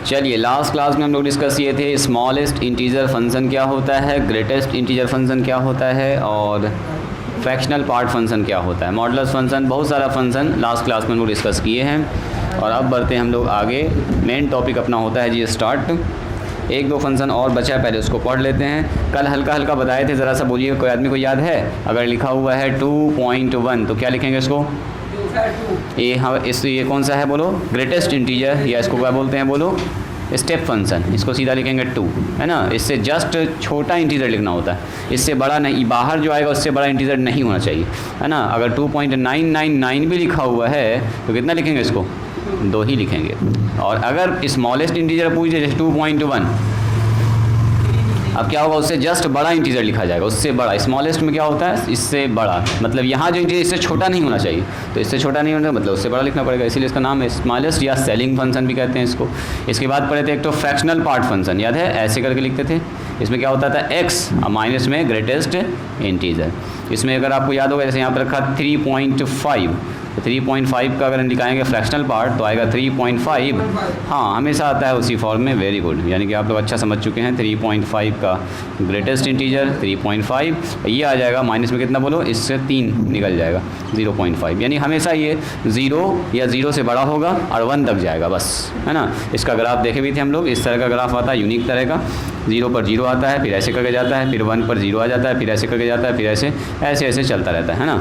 चलिए, last class में हम लोग डिस्कस किए थे स्मॉलेस्ट इंटीजर फंक्शन क्या होता है, ग्रेटेस्ट इंटीजर फंक्शन क्या होता है और फ्रैक्शनल पार्ट फंक्शन क्या होता है, मॉडुलस फंक्शन, बहुत सारा फंक्शन लास्ट क्लास में हम लोग डिस्कस किए हैं। और अब बढ़ते हैं हम लोग आगे। मेन टॉपिक अपना होता है जी स्टार्ट। एक दो फंक्शन और बचा है, पहले उसको पढ़ लेते हैं। कल हल्का हल्का बताए थे, ज़रा सा बोलिए, कोई आदमी को याद है? अगर लिखा हुआ है 2.1 तो क्या लिखेंगे इसको? ये हाँ, ये कौन सा है बोलो? ग्रेटेस्ट इंटीजर, या इसको क्या बोलते हैं बोलो? Step function. इसको सीधा लिखेंगे 2, है ना। इससे जस्ट छोटा इंटीजर लिखना होता है, इससे बड़ा नहीं। बाहर जो आएगा उससे बड़ा इंटीजर नहीं होना चाहिए, है ना। अगर 2.999 भी लिखा हुआ है तो कितना लिखेंगे इसको? 2 ही लिखेंगे। और अगर स्मॉलेस्ट इंटीजर पूछ जाए जैसे 2.1, अब क्या होगा? उससे जस्ट बड़ा इंटीजर लिखा जाएगा, उससे बड़ा। स्मॉलेस्ट में क्या होता है? इससे बड़ा, मतलब यहाँ जो इंटीजर इससे छोटा नहीं होना चाहिए, तो इससे छोटा नहीं होना मतलब उससे बड़ा लिखना पड़ेगा, इसीलिए इसका नाम है स्मॉलेस्ट या सेलिंग फंक्शन भी कहते हैं इसको। इसके बाद पढ़े थे एक तो फ्रैक्शनल पार्ट फंक्शन, याद है? ऐसे करके लिखते थे। इसमें क्या होता था? x और माइनस में ग्रेटेस्ट इंटीजर। इसमें अगर आपको याद होगा, जैसे यहाँ पर रखा 3.5, तो 3.5 का अगर निकालेंगे फ्रैक्शनल पार्ट तो आएगा 3.5। हाँ, हमेशा आता है उसी फॉर्म में। वेरी गुड, यानी कि आप लोग अच्छा समझ चुके हैं। 3.5 का ग्रेटेस्ट इंटीजर 3.5, ये आ जाएगा माइनस में कितना बोलो? इससे 3 निकल जाएगा, 0.5। यानी हमेशा ये 0 या 0 से बड़ा होगा और 1 तक जाएगा, बस, है ना। इसका ग्राफ देखे भी थे हम लोग, इस तरह का ग्राफ आता है, यूनिक तरह का। 0 पर 0 आता है, फिर ऐसे करके जाता है, फिर 1 पर 0 आ जाता है, फिर ऐसे करके जाता है, फिर ऐसे ऐसे ऐसे चलता रहता है ना।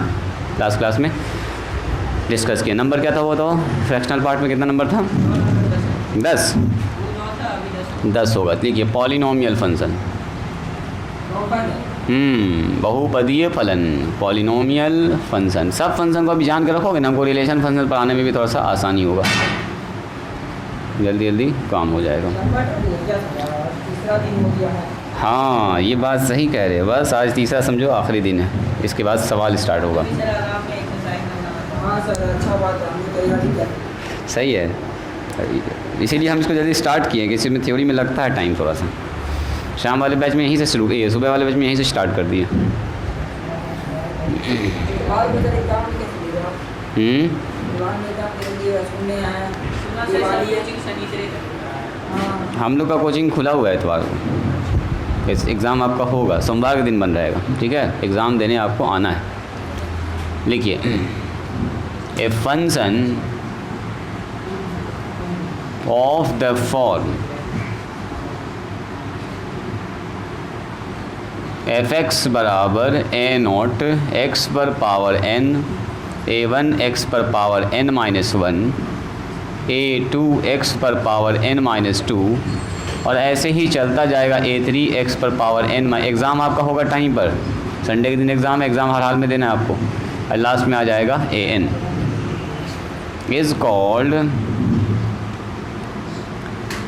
लास्ट क्लास में डिस्कस किया। नंबर क्या था वो? तो फ्रैक्शनल पार्ट में कितना नंबर था? 10 होगा। देखिए, पॉलिनोमियल फंक्शन, बहुपदीय फलन, पॉलिनोमियल फंक्शन। सब फंक्शन को अभी जान के रखोगे ना, हमको रिलेशन फंक्शन पढ़ाने में भी थोड़ा सा आसानी होगा, जल्दी जल्दी काम हो जाएगा। हाँ, ये बात सही कह रहे हो। बस आज तीसरा समझो आखिरी दिन है, इसके बाद सवाल स्टार्ट होगा। सही है, इसीलिए हम इसको जल्दी स्टार्ट किए, कि इसमें थ्योरी में लगता है टाइम थोड़ा सा। शाम वाले बैच में यहीं से शुरू किए, सुबह वाले बैच में यहीं से स्टार्ट कर दिए। हम लोग का कोचिंग खुला हुआ है इतवार को। एग्ज़ाम आपका होगा सोमवार के दिन बन रहेगा, ठीक है। एग्ज़ाम देने आपको आना है। लिखिए, a function of the form f(x) बराबर a0 x पर पावर n, a1 x पर पावर n-1, a2 x पर पावर n-2, और ऐसे ही चलता जाएगा a3 x पर पावर n। एग्ज़ाम आपका होगा टाइम पर, संडे के दिन एग्ज़ाम है, एग्ज़ाम हर हाल में देना है आपको। और लास्ट में आ जाएगा an is called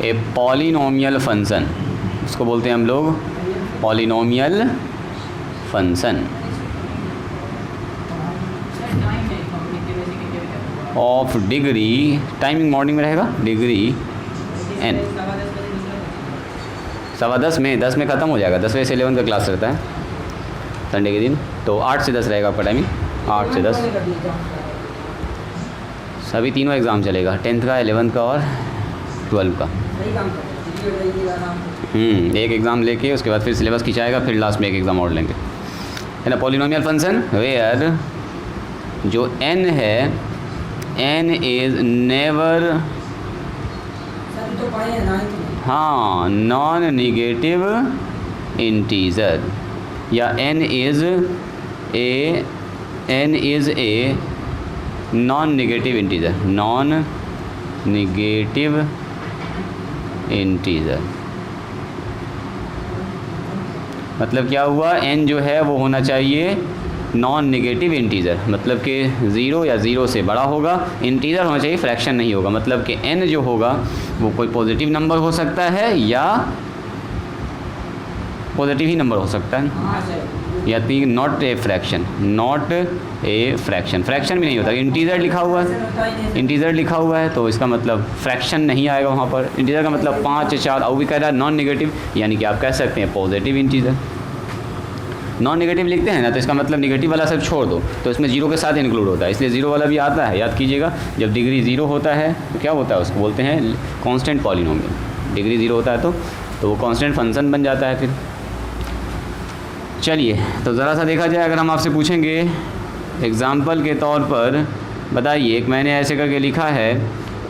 a polynomial function. उसको बोलते हैं हम लोग polynomial function of degree, timing morning में रहेगा, डिग्री n। 10:15 में, 10 में ख़त्म हो जाएगा। 10 बजे से 11 का क्लास रहता है संडे के दिन, तो 8 से 10 रहेगा आपका टाइमिंग, 8 से 10। सभी तीनों एग्ज़ाम चलेगा, 10th का, 11th का और 12 का। एक एग्ज़ाम लेके उसके बाद फिर सिलेबस खिंचाएगा, फिर लास्ट में एक एग्ज़ाम और लेंगे, है ना। पॉलिनोमियल फंक्शन वेयर जो n है, n इज़ नेवर, हाँ, नॉन निगेटिव इंटीजर, या n is a non negative integer, non negative integer. मतलब क्या हुआ? n जो है वो होना चाहिए नॉन निगेटिव इंटीजर, मतलब कि 0 या 0 से बड़ा होगा। इंटीजर होना चाहिए, फ्रैक्शन नहीं होगा। मतलब कि n जो होगा वो कोई पॉजिटिव नंबर हो सकता है या पॉजिटिव ही नंबर हो सकता है, या not a fraction, not a fraction. Fraction भी नहीं होता, इंटीजर लिखा हुआ है, इंटीजर लिखा हुआ है तो इसका मतलब फ्रैक्शन नहीं आएगा वहाँ पर। इंटीजर का मतलब 5, 4, और भी कह रहा है नॉन नेगेटिव, यानी कि आप कह सकते हैं पॉजिटिव इंटीजर। नॉन नेगेटिव लिखते हैं ना, तो इसका मतलब नेगेटिव वाला सब छोड़ दो, तो इसमें जीरो के साथ इंक्लूड होता है, इसलिए जीरो वाला भी आता है, याद कीजिएगा। जब डिग्री ज़ीरो होता है तो क्या होता है, उसको बोलते हैं कांस्टेंट पॉलिनोमियल। डिग्री ज़ीरो होता है तो वो कांस्टेंट फंक्शन बन जाता है। फिर चलिए, तो ज़रा सा देखा जाए, अगर हम आपसे पूछेंगे एग्ज़ाम्पल के तौर पर बताइए, एक मैंने ऐसे करके लिखा है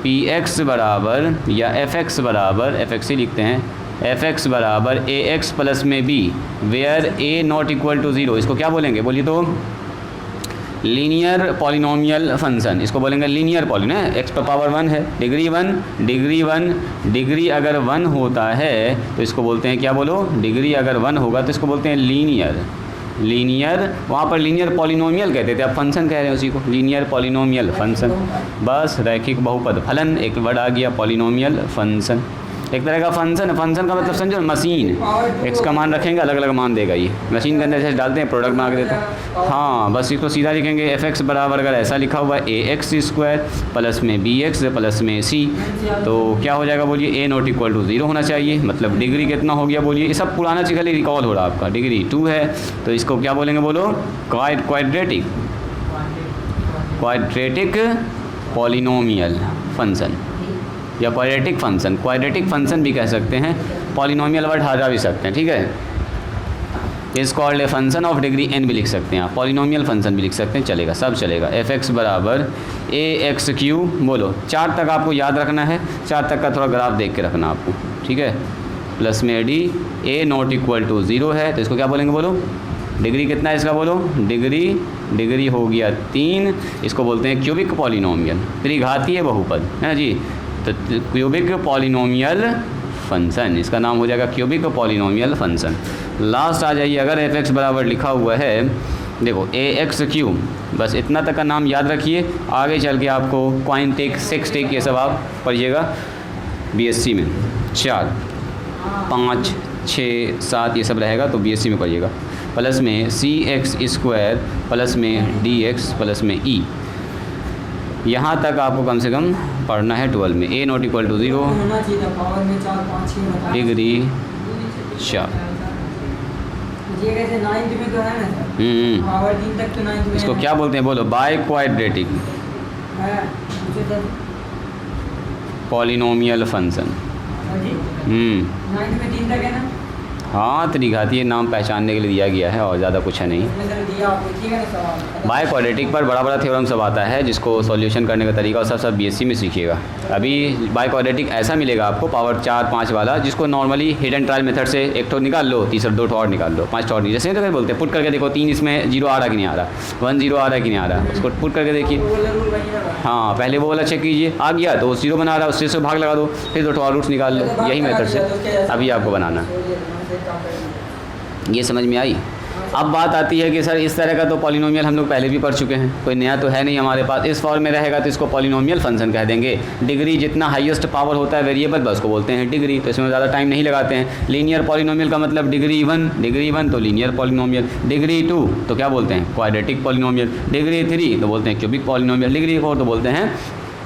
पी एक्स बराबर या एफ एक्स बराबर, एफ एक्स ही लिखते हैं, एफ एक्स बराबर ए एक्स प्लस में B where A not equal to zero. इसको क्या बोलेंगे, बोलिए तो? लीनियर पॉलिनोमियल फंक्शन, इसको बोलेंगे लीनियर पॉलिन है, एक्स पर पावर 1 है, डिग्री अगर 1 होता है तो इसको बोलते हैं क्या, बोलो? डिग्री अगर 1 होगा तो इसको बोलते हैं लीनियर। वहाँ पर लीनियर पॉलिनोमियल कहते थे, अब फंक्शन कह रहे हैं उसी को, लीनियर पॉलिनोमियल फंक्शन। बस रैखिक बहुपद फलन, एक वर्ड आ गया, पॉलिनोमियल फंक्शन, एक तरह का फंक्शन का मतलब समझो मशीन, एक्स का मान रखेंगे अलग अलग मान देगा, ये मशीन के अंदर जैसे डालते हैं प्रोडक्ट बना के देता है। हाँ, बस इसको सीधा लिखेंगे, एफ एक्स बराबर अगर ऐसा लिखा हुआ है ए एक्स स्क्वायर प्लस में बी एक्स प्लस में सी, तो क्या हो जाएगा बोलिए? ए नॉट इक्वल टू ज़ीरो होना चाहिए, मतलब डिग्री कितना हो गया बोलिए? ये सब पुराना चीज़ खाली रिकॉल हो रहा है आपका, डिग्री 2 है, तो इसको क्या बोलेंगे, बोलो? क्वाड्रेटिक पॉलिनोमियल फंक्शन या क्वाड्रेटिक फंक्शन भी कह सकते हैं, पॉलिनोमियल वर्ड हटा भी सकते हैं, ठीक है। इस called a function of degree n भी लिख सकते हैं आप, पॉलिनोमियल फंक्शन भी लिख सकते हैं, चलेगा, सब चलेगा। एफ एक्स बराबर ए एक्स क्यू, बोलो 4 तक आपको याद रखना है, 4 तक का थोड़ा ग्राफ देख के रखना आपको, ठीक है। प्लस में D A not equal to zero है, तो इसको क्या बोलेंगे, बोलो? डिग्री कितना है इसका, बोलो? डिग्री हो गया 3, इसको बोलते हैं क्यूबिक पॉलिनोमियल, त्रिघातीय बहुपद है ना जी, तो क्यूबिक पॉलिनोमियल फंक्शन, इसका नाम हो जाएगा क्यूबिक पॉलिनोमियल फंक्शन। लास्ट आ जाइए, अगर एफ एक्स बराबर लिखा हुआ है, देखो ए एक्स क्यू, बस इतना तक का नाम याद रखिए, आगे चल के आपको क्वाइंटेक, सेक्सटेक ये सब आप पढ़िएगा बीएससी में, 4, 5, 6, 7 ये सब रहेगा, तो बीएससी में पढ़िएगा। प्लस में सी एक्स स्क्वायर प्लस में डी एक्स प्लस में ई, यहाँ तक आपको कम से कम पढ़ना है 12 में। A not equal to zero, degree 4, इसको क्या बोलते हैं, बोलो? Biquadratic polynomial function. हाँ, त्रिघातीय नाम पहचानने के लिए दिया गया है और ज़्यादा कुछ है नहीं। बाय क्वाड्रेटिक पर बड़ा थ्योरम सब आता है, जिसको सॉल्यूशन करने का तरीका और सब बीएससी में सीखिएगा। अभी बाय क्वाड्रेटिक ऐसा मिलेगा आपको, पावर 4, 5 वाला, जिसको नॉर्मली हिडन ट्रायल मेथड से एक ठो निकाल लो, तीसरा 2 ठो और निकाल लो, 5 ठो और, जैसे तो बोलते हैं पुट करके देखो, 3 इसमें 0 आ रहा कि नहीं आ रहा, 1 0 आ रहा कि नहीं आ रहा, उसको पुट करके देखिए। हाँ, पहले वो वाला चेक कीजिए, आ गया तो 0 बना रहा है, उससे से भाग लगा दो, फिर 2 ठो और रूट्स निकाल लो, यही मेथड से अभी आपको बनाना। ये समझ में आई? अब बात आती है कि सर इस तरह का तो पॉलिनोमियल हम लोग पहले भी पढ़ चुके हैं, कोई नया तो है नहीं हमारे पास। इस फॉर्म में रहेगा तो इसको पॉलिनोमियल फंक्शन कह देंगे। डिग्री जितना हाईएस्ट पावर होता है वेरिएबल, बस उसको बोलते हैं डिग्री, तो इसमें ज़्यादा टाइम नहीं लगाते हैं। लीनियर पॉलिनोमियल का मतलब डिग्री 1 तो लीनियर पॉलिनोमियल, डिग्री 2 तो क्या बोलते हैं, क्वाड्रेटिक पॉलिनोमियल, डिग्री 3 तो बोलते हैं क्यूबिक पॉलिनोमियल, डिग्री 4 तो बोलते हैं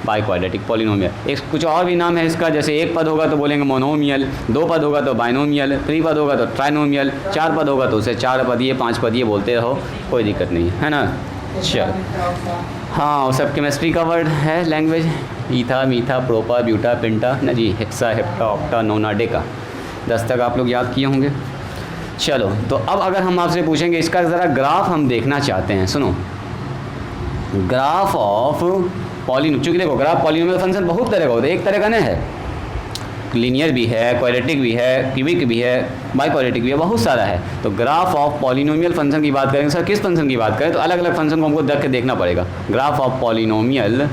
बाय क्वाड्रेटिक पॉलिनोमियल। एक कुछ और भी नाम है इसका, जैसे 1 पद होगा तो बोलेंगे मोनोमियल, 2 पद होगा तो बाइनोमियल, 3 पद होगा तो ट्राइनोमियल, 4 पद होगा तो उसे 4 पद, ये 5 पद, ये बोलते रहो, कोई दिक्कत नहीं है ना। चल, हाँ, सब केमिस्ट्री का वर्ड है, लैंग्वेज, ईथा, मीथा, प्रोपा, ब्यूटा, पेंटा ना जी, हेक्सा, हेप्टा, ऑक्टा, नोना, डेका, 10 तक आप लोग याद किए होंगे। चलो, तो अब अगर हम आपसे पूछेंगे, इसका ज़रा ग्राफ हम देखना चाहते हैं, सुनो, ग्राफ ऑफ पॉलिनो, चूँकि देखो ग्राफ पॉलिनोमियल फंक्शन बहुत तरह का होता है, एक तरह का नहीं है, लीनियर भी है, क्वाड्रेटिक भी है, क्यूबिक भी है, बाय क्वाड्रेटिक भी है, बहुत सारा है। तो ग्राफ ऑफ पॉलिनोमियल फंक्शन की बात करेंगे, सर किस फंक्शन की बात करें, तो अलग अलग फंक्शन को हमको देख के देखना पड़ेगा। ग्राफ ऑफ पॉलिनोमियल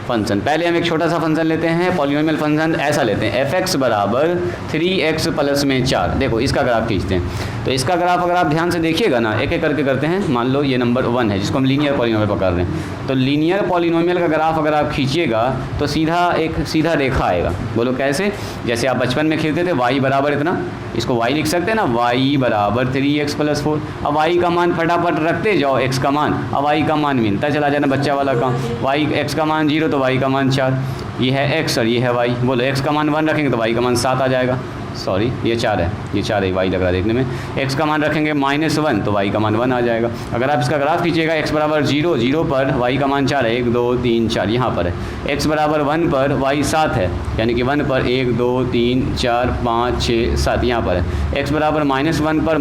फंक्शन, पहले हम एक छोटा सा फंक्शन लेते हैं, पॉलिनोमियल फंक्शन ऐसा लेते हैं, एफ एक्स बराबर 3x प्लस में 4, देखो इसका ग्राफ खींचते हैं। तो इसका ग्राफ अगर आप ध्यान से देखिएगा ना, एक एक करके करते हैं, मान लो ये नंबर 1 है जिसको हम लीनियर पॉलिनोमियल पकड़ रहे हैं, तो लीनियर पॉलिनोमियल का ग्राफ अगर आप खींचिएगा तो सीधा रेखा आएगा। बोलो कैसे? जैसे आप बचपन में खेलते थे, y बराबर इतना, इसको y लिख सकते हैं ना, y बराबर 3x प्लस 4, अब y का मान फटाफट रखते जाओ, x का मान, अब y का मान मिलता चला जाना, बच्चा वाला काम, x का मान 0 तो y का मान 4, ये है x और ये है y, बोलो x का मान 1 रखेंगे तो y का मान 7 आ जाएगा, सॉरी ये 4 है, ये 4 है, वाई लग रहा है देखने में। x का मान रखेंगे -1 तो y का मान 1 आ जाएगा। अगर आप इसका ग्राफ खींचिएगा x बराबर 0, 0 पर y का मान 4 है, 1 2 3 4 यहाँ पर है। x बराबर 1 पर y 7 है, यानी कि 1 पर 1 2 3 4 5 6 7 यहाँ पर है। x बराबर -1 पर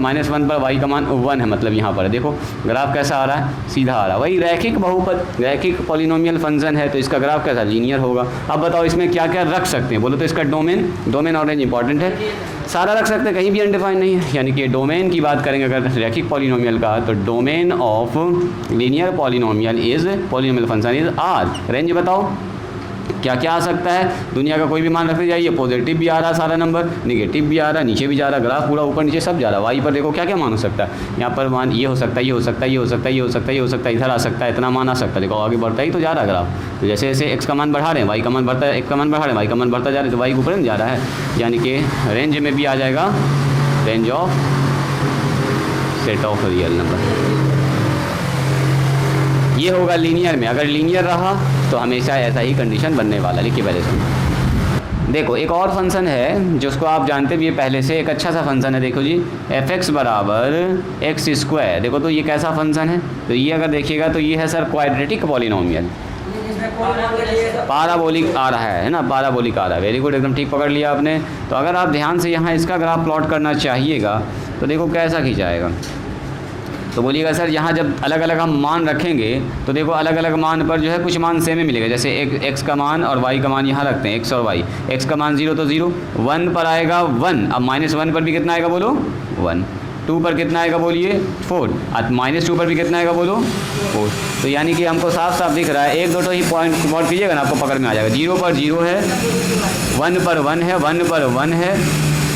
y का मान 1 है, मतलब यहाँ पर है। देखो ग्राफ कैसा आ रहा है, सीधा आ रहा है। वही रैखिक बहुपद, रैखिक पॉलिनोमियल फंक्शन है तो इसका ग्राफ कैसा, लीनियर होगा। अब बताओ इसमें क्या क्या रख सकते हैं बोलो तो। इसका डोमेन और रेंज इंपॉर्टेंट है, सारा रख सकते हैं, कहीं भी अनडिफाइंड नहीं है। यानी कि डोमेन की बात करेंगे अगर रैखिक पॉलिनोमियल का, तो domain of linear polynomial is polynomial function is R. Range बताओ क्या क्या आ सकता है, दुनिया का कोई भी मान रखते जाइए। पॉजिटिव भी आ रहा है सारा नंबर, निगेटिव भी आ रहा है, नीचे भी जा रहा है, ग्राफ पूरा ऊपर नीचे सब जा रहा है। वाई पर देखो क्या क्या मान हो सकता है, यहाँ पर मान ये हो सकता है, ये हो सकता है, ये हो सकता है, ये हो सकता है, ये हो सकता है, इधर आ सकता है, इतना मान आ सकता है। देखो आगे बढ़ता ही तो जा रहा है ग्राफ। तो जैसे जैसे एक्स का मान बढ़ा रहे हैं वाई का मान बढ़ता है, एक्स का मान बढ़ा रहे हैं वाई का मान बढ़ता जा रहा है, तो वाई के ऊपर जा रहा है। यानी कि रेंज में भी आ जाएगा range of set of real number. ये होगा लीनियर में। अगर लीनियर रहा तो हमेशा ऐसा ही कंडीशन बनने वाला। लिखिए पहले से। देखो एक और फंक्शन है जिसको आप जानते भी पहले से, एक अच्छा सा फंक्शन है। देखो जी f(x) बराबर x²। देखो तो ये कैसा फंक्शन है, तो ये अगर देखिएगा तो ये है सर क्वाड्रेटिक पॉलिनोमियल। पाराबोलिक आ रहा है ना, पाराबोलिक आ रहा है। वेरी गुड, एकदम ठीक पकड़ लिया आपने। तो अगर आप ध्यान से यहाँ इसका ग्राफ प्लॉट करना चाहिएगा तो देखो कैसा खींचाएगा। तो बोलिएगा सर यहाँ जब अलग अलग हम मान रखेंगे तो देखो अलग अलग मान पर जो है कुछ मान सेम ही मिलेगा। जैसे एक x का मान और y का मान यहाँ रखते हैं, x और y। x का मान 0 तो 0, 1 पर आएगा 1। अब -1 पर भी कितना आएगा बोलो 1, 2 पर कितना आएगा बोलिए 4, अब -2 पर भी कितना आएगा बोलो 4। तो यानी कि हमको साफ साफ दिख रहा है, एक दो तो ही पॉइंट नोट कीजिएगा ना, आपको पकड़ में आ जाएगा। 0 पर 0 है, 1 पर 1 है, 1 पर 1 है,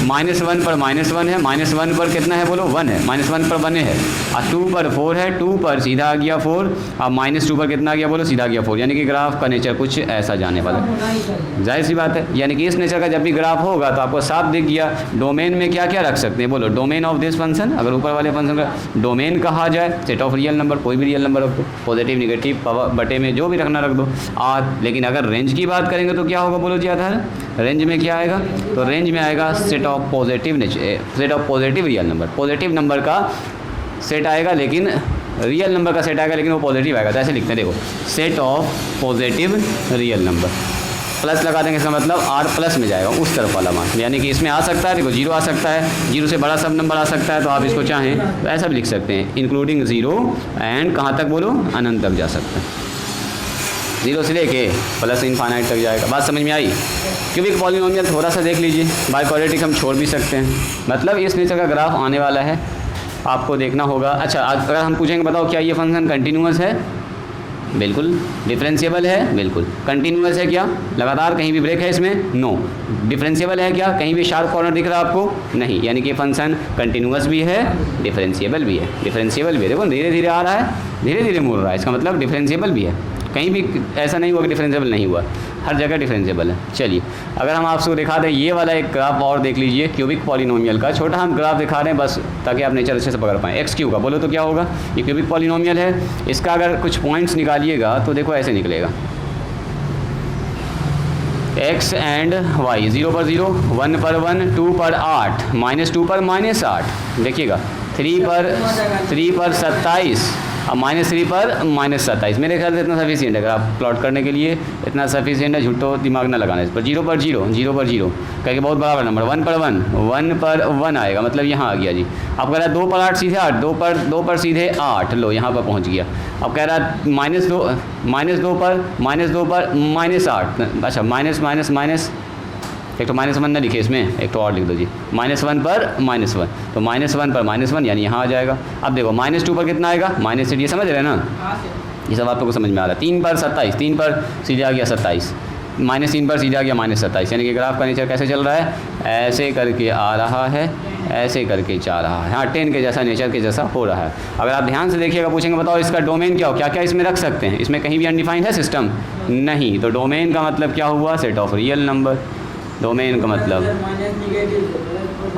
-1 पर -1 है, -1 पर कितना है बोलो 1 है, -1 पर 1 है, और 2 पर 4 है, 2 पर सीधा आ गया 4, अब -2 पर कितना आ गया बोलो सीधा आ गया 4। यानी कि ग्राफ का नेचर कुछ ऐसा जाने वाला है, जाहिर सी बात है। यानी कि इस नेचर का जब भी ग्राफ होगा तो आपको साफ दिख गया। डोमेन में क्या क्या रख सकते हैं बोलो, डोमेन ऑफ दिस फंक्शन। अगर ऊपर वाले फंक्शन का डोमेन कहा जाए, सेट ऑफ रियल नंबर, कोई भी रियल नंबर रख दो, पॉजिटिव निगेटिव बटे में जो भी रखना रख दो और। लेकिन अगर रेंज की बात करेंगे तो क्या होगा बोलो जी आधार, रेंज में क्या आएगा, तो रेंज में आएगा set of positive real number. Positive number का सेट आएगा लेकिन रियल नंबर का सेट आएगा लेकिन वो पॉजिटिव आएगा। तो ऐसे लिखते हैं देखो, set of positive real number, plus लगा देंगे, इसका मतलब r प्लस में जाएगा उस तरफ वाला मान। यानी कि इसमें आ सकता है देखो 0 आ सकता है, 0 से बड़ा सब नंबर आ सकता है, तो आप इसको चाहें तो ऐसा भी लिख सकते हैं, इंक्लूडिंग 0 एंड कहाँ तक बोलो अनंत तक जा सकता है, 0 से लेके प्लस इनफाइनाइट तक जाएगा। बात समझ में आई। क्यूबिक पॉलिनोमियल थोड़ा सा देख लीजिए, बाय क्वाड्रेटिक हम छोड़ भी सकते हैं। मतलब इस नेचर का ग्राफ आने वाला है, आपको देखना होगा। अच्छा अगर हम पूछेंगे बताओ क्या ये फंक्शन कंटिन्यूअस है, बिल्कुल। डिफरेंशिएबल है, बिल्कुल। कंटिन्यूअस है क्या, लगातार कहीं भी ब्रेक है इसमें, नो। डिफरेंशिएबल है क्या, कहीं भी शार्प कॉर्नर दिख रहा है आपको, नहीं। यानी कि फंक्शन कंटिन्यूअस भी है, डिफरेंशिएबल भी है, डिफरेंशिएबल भी है। देखो धीरे धीरे आ रहा है, धीरे धीरे मुड़ रहा है, इसका मतलब डिफरेंशिएबल भी है। कहीं भी ऐसा नहीं हुआ कि डिफरेंशिएबल नहीं हुआ, हर जगह डिफरेंशिएबल है। चलिए अगर हम आपको दिखा दें ये वाला एक ग्राफ और देख लीजिए, क्यूबिक पॉलिनोमियल का छोटा हम ग्राफ दिखा रहे हैं बस ताकि आप नेचर अच्छे से पकड़ पाएँ। एक्स क्यू का बोलो तो क्या होगा, ये क्यूबिक पॉलिनोमियल है, इसका अगर कुछ पॉइंट्स निकालिएगा तो देखो ऐसे निकलेगा, x एंड y, 0 पर 0, 1 पर 1, 2 पर 8, -2 पर -8, देखिएगा 3 पर 27, अब -3 पर -27। मेरे ख्याल से इतना सफिशिएंट है, अगर आप प्लॉट करने के लिए इतना सफिशिएंट है, झूठो दिमाग ना लगाना इस पर। 0 पर 0, 0 पर 0 कह के बहुत बड़ा नंबर, 1 पर 1, 1 पर 1 आएगा, मतलब यहाँ आ गया जी। अब कह रहा है 2 पर 8 सीधे 8, 2 पर सीधे 8, लो यहाँ पर पहुँच गया। अब कह रहा है -2 पर -8, अच्छा माइनस एक तो -1 ना लिखे इसमें, एक तो और लिख दो जी, -1 पर -1, तो -1 पर -1 यानी यहाँ आ जाएगा। अब देखो -2 पर कितना आएगा, -8, ये समझ रहे हैं ना, ये सब आप लोगों को समझ में आ रहा है। 3 पर 27, 3 पर सीधे आ गया 27, -3 पर सीधे आ गया -27। यानी कि ग्राफ का नेचर कैसे चल रहा है, ऐसे करके आ रहा है, ऐसे करके जा रहा है, हाँ 10 के जैसा, नेचर के जैसा हो रहा है। अगर आप ध्यान से देखिएगा, पूछेंगे बताओ इसका डोमेन क्या हो, क्या क्या इसमें रख सकते हैं, इसमें कहीं भी अनडिफाइंड है सिस्टम नहीं। तो डोमेन का मतलब क्या हुआ, set of real number. Domain का मतलब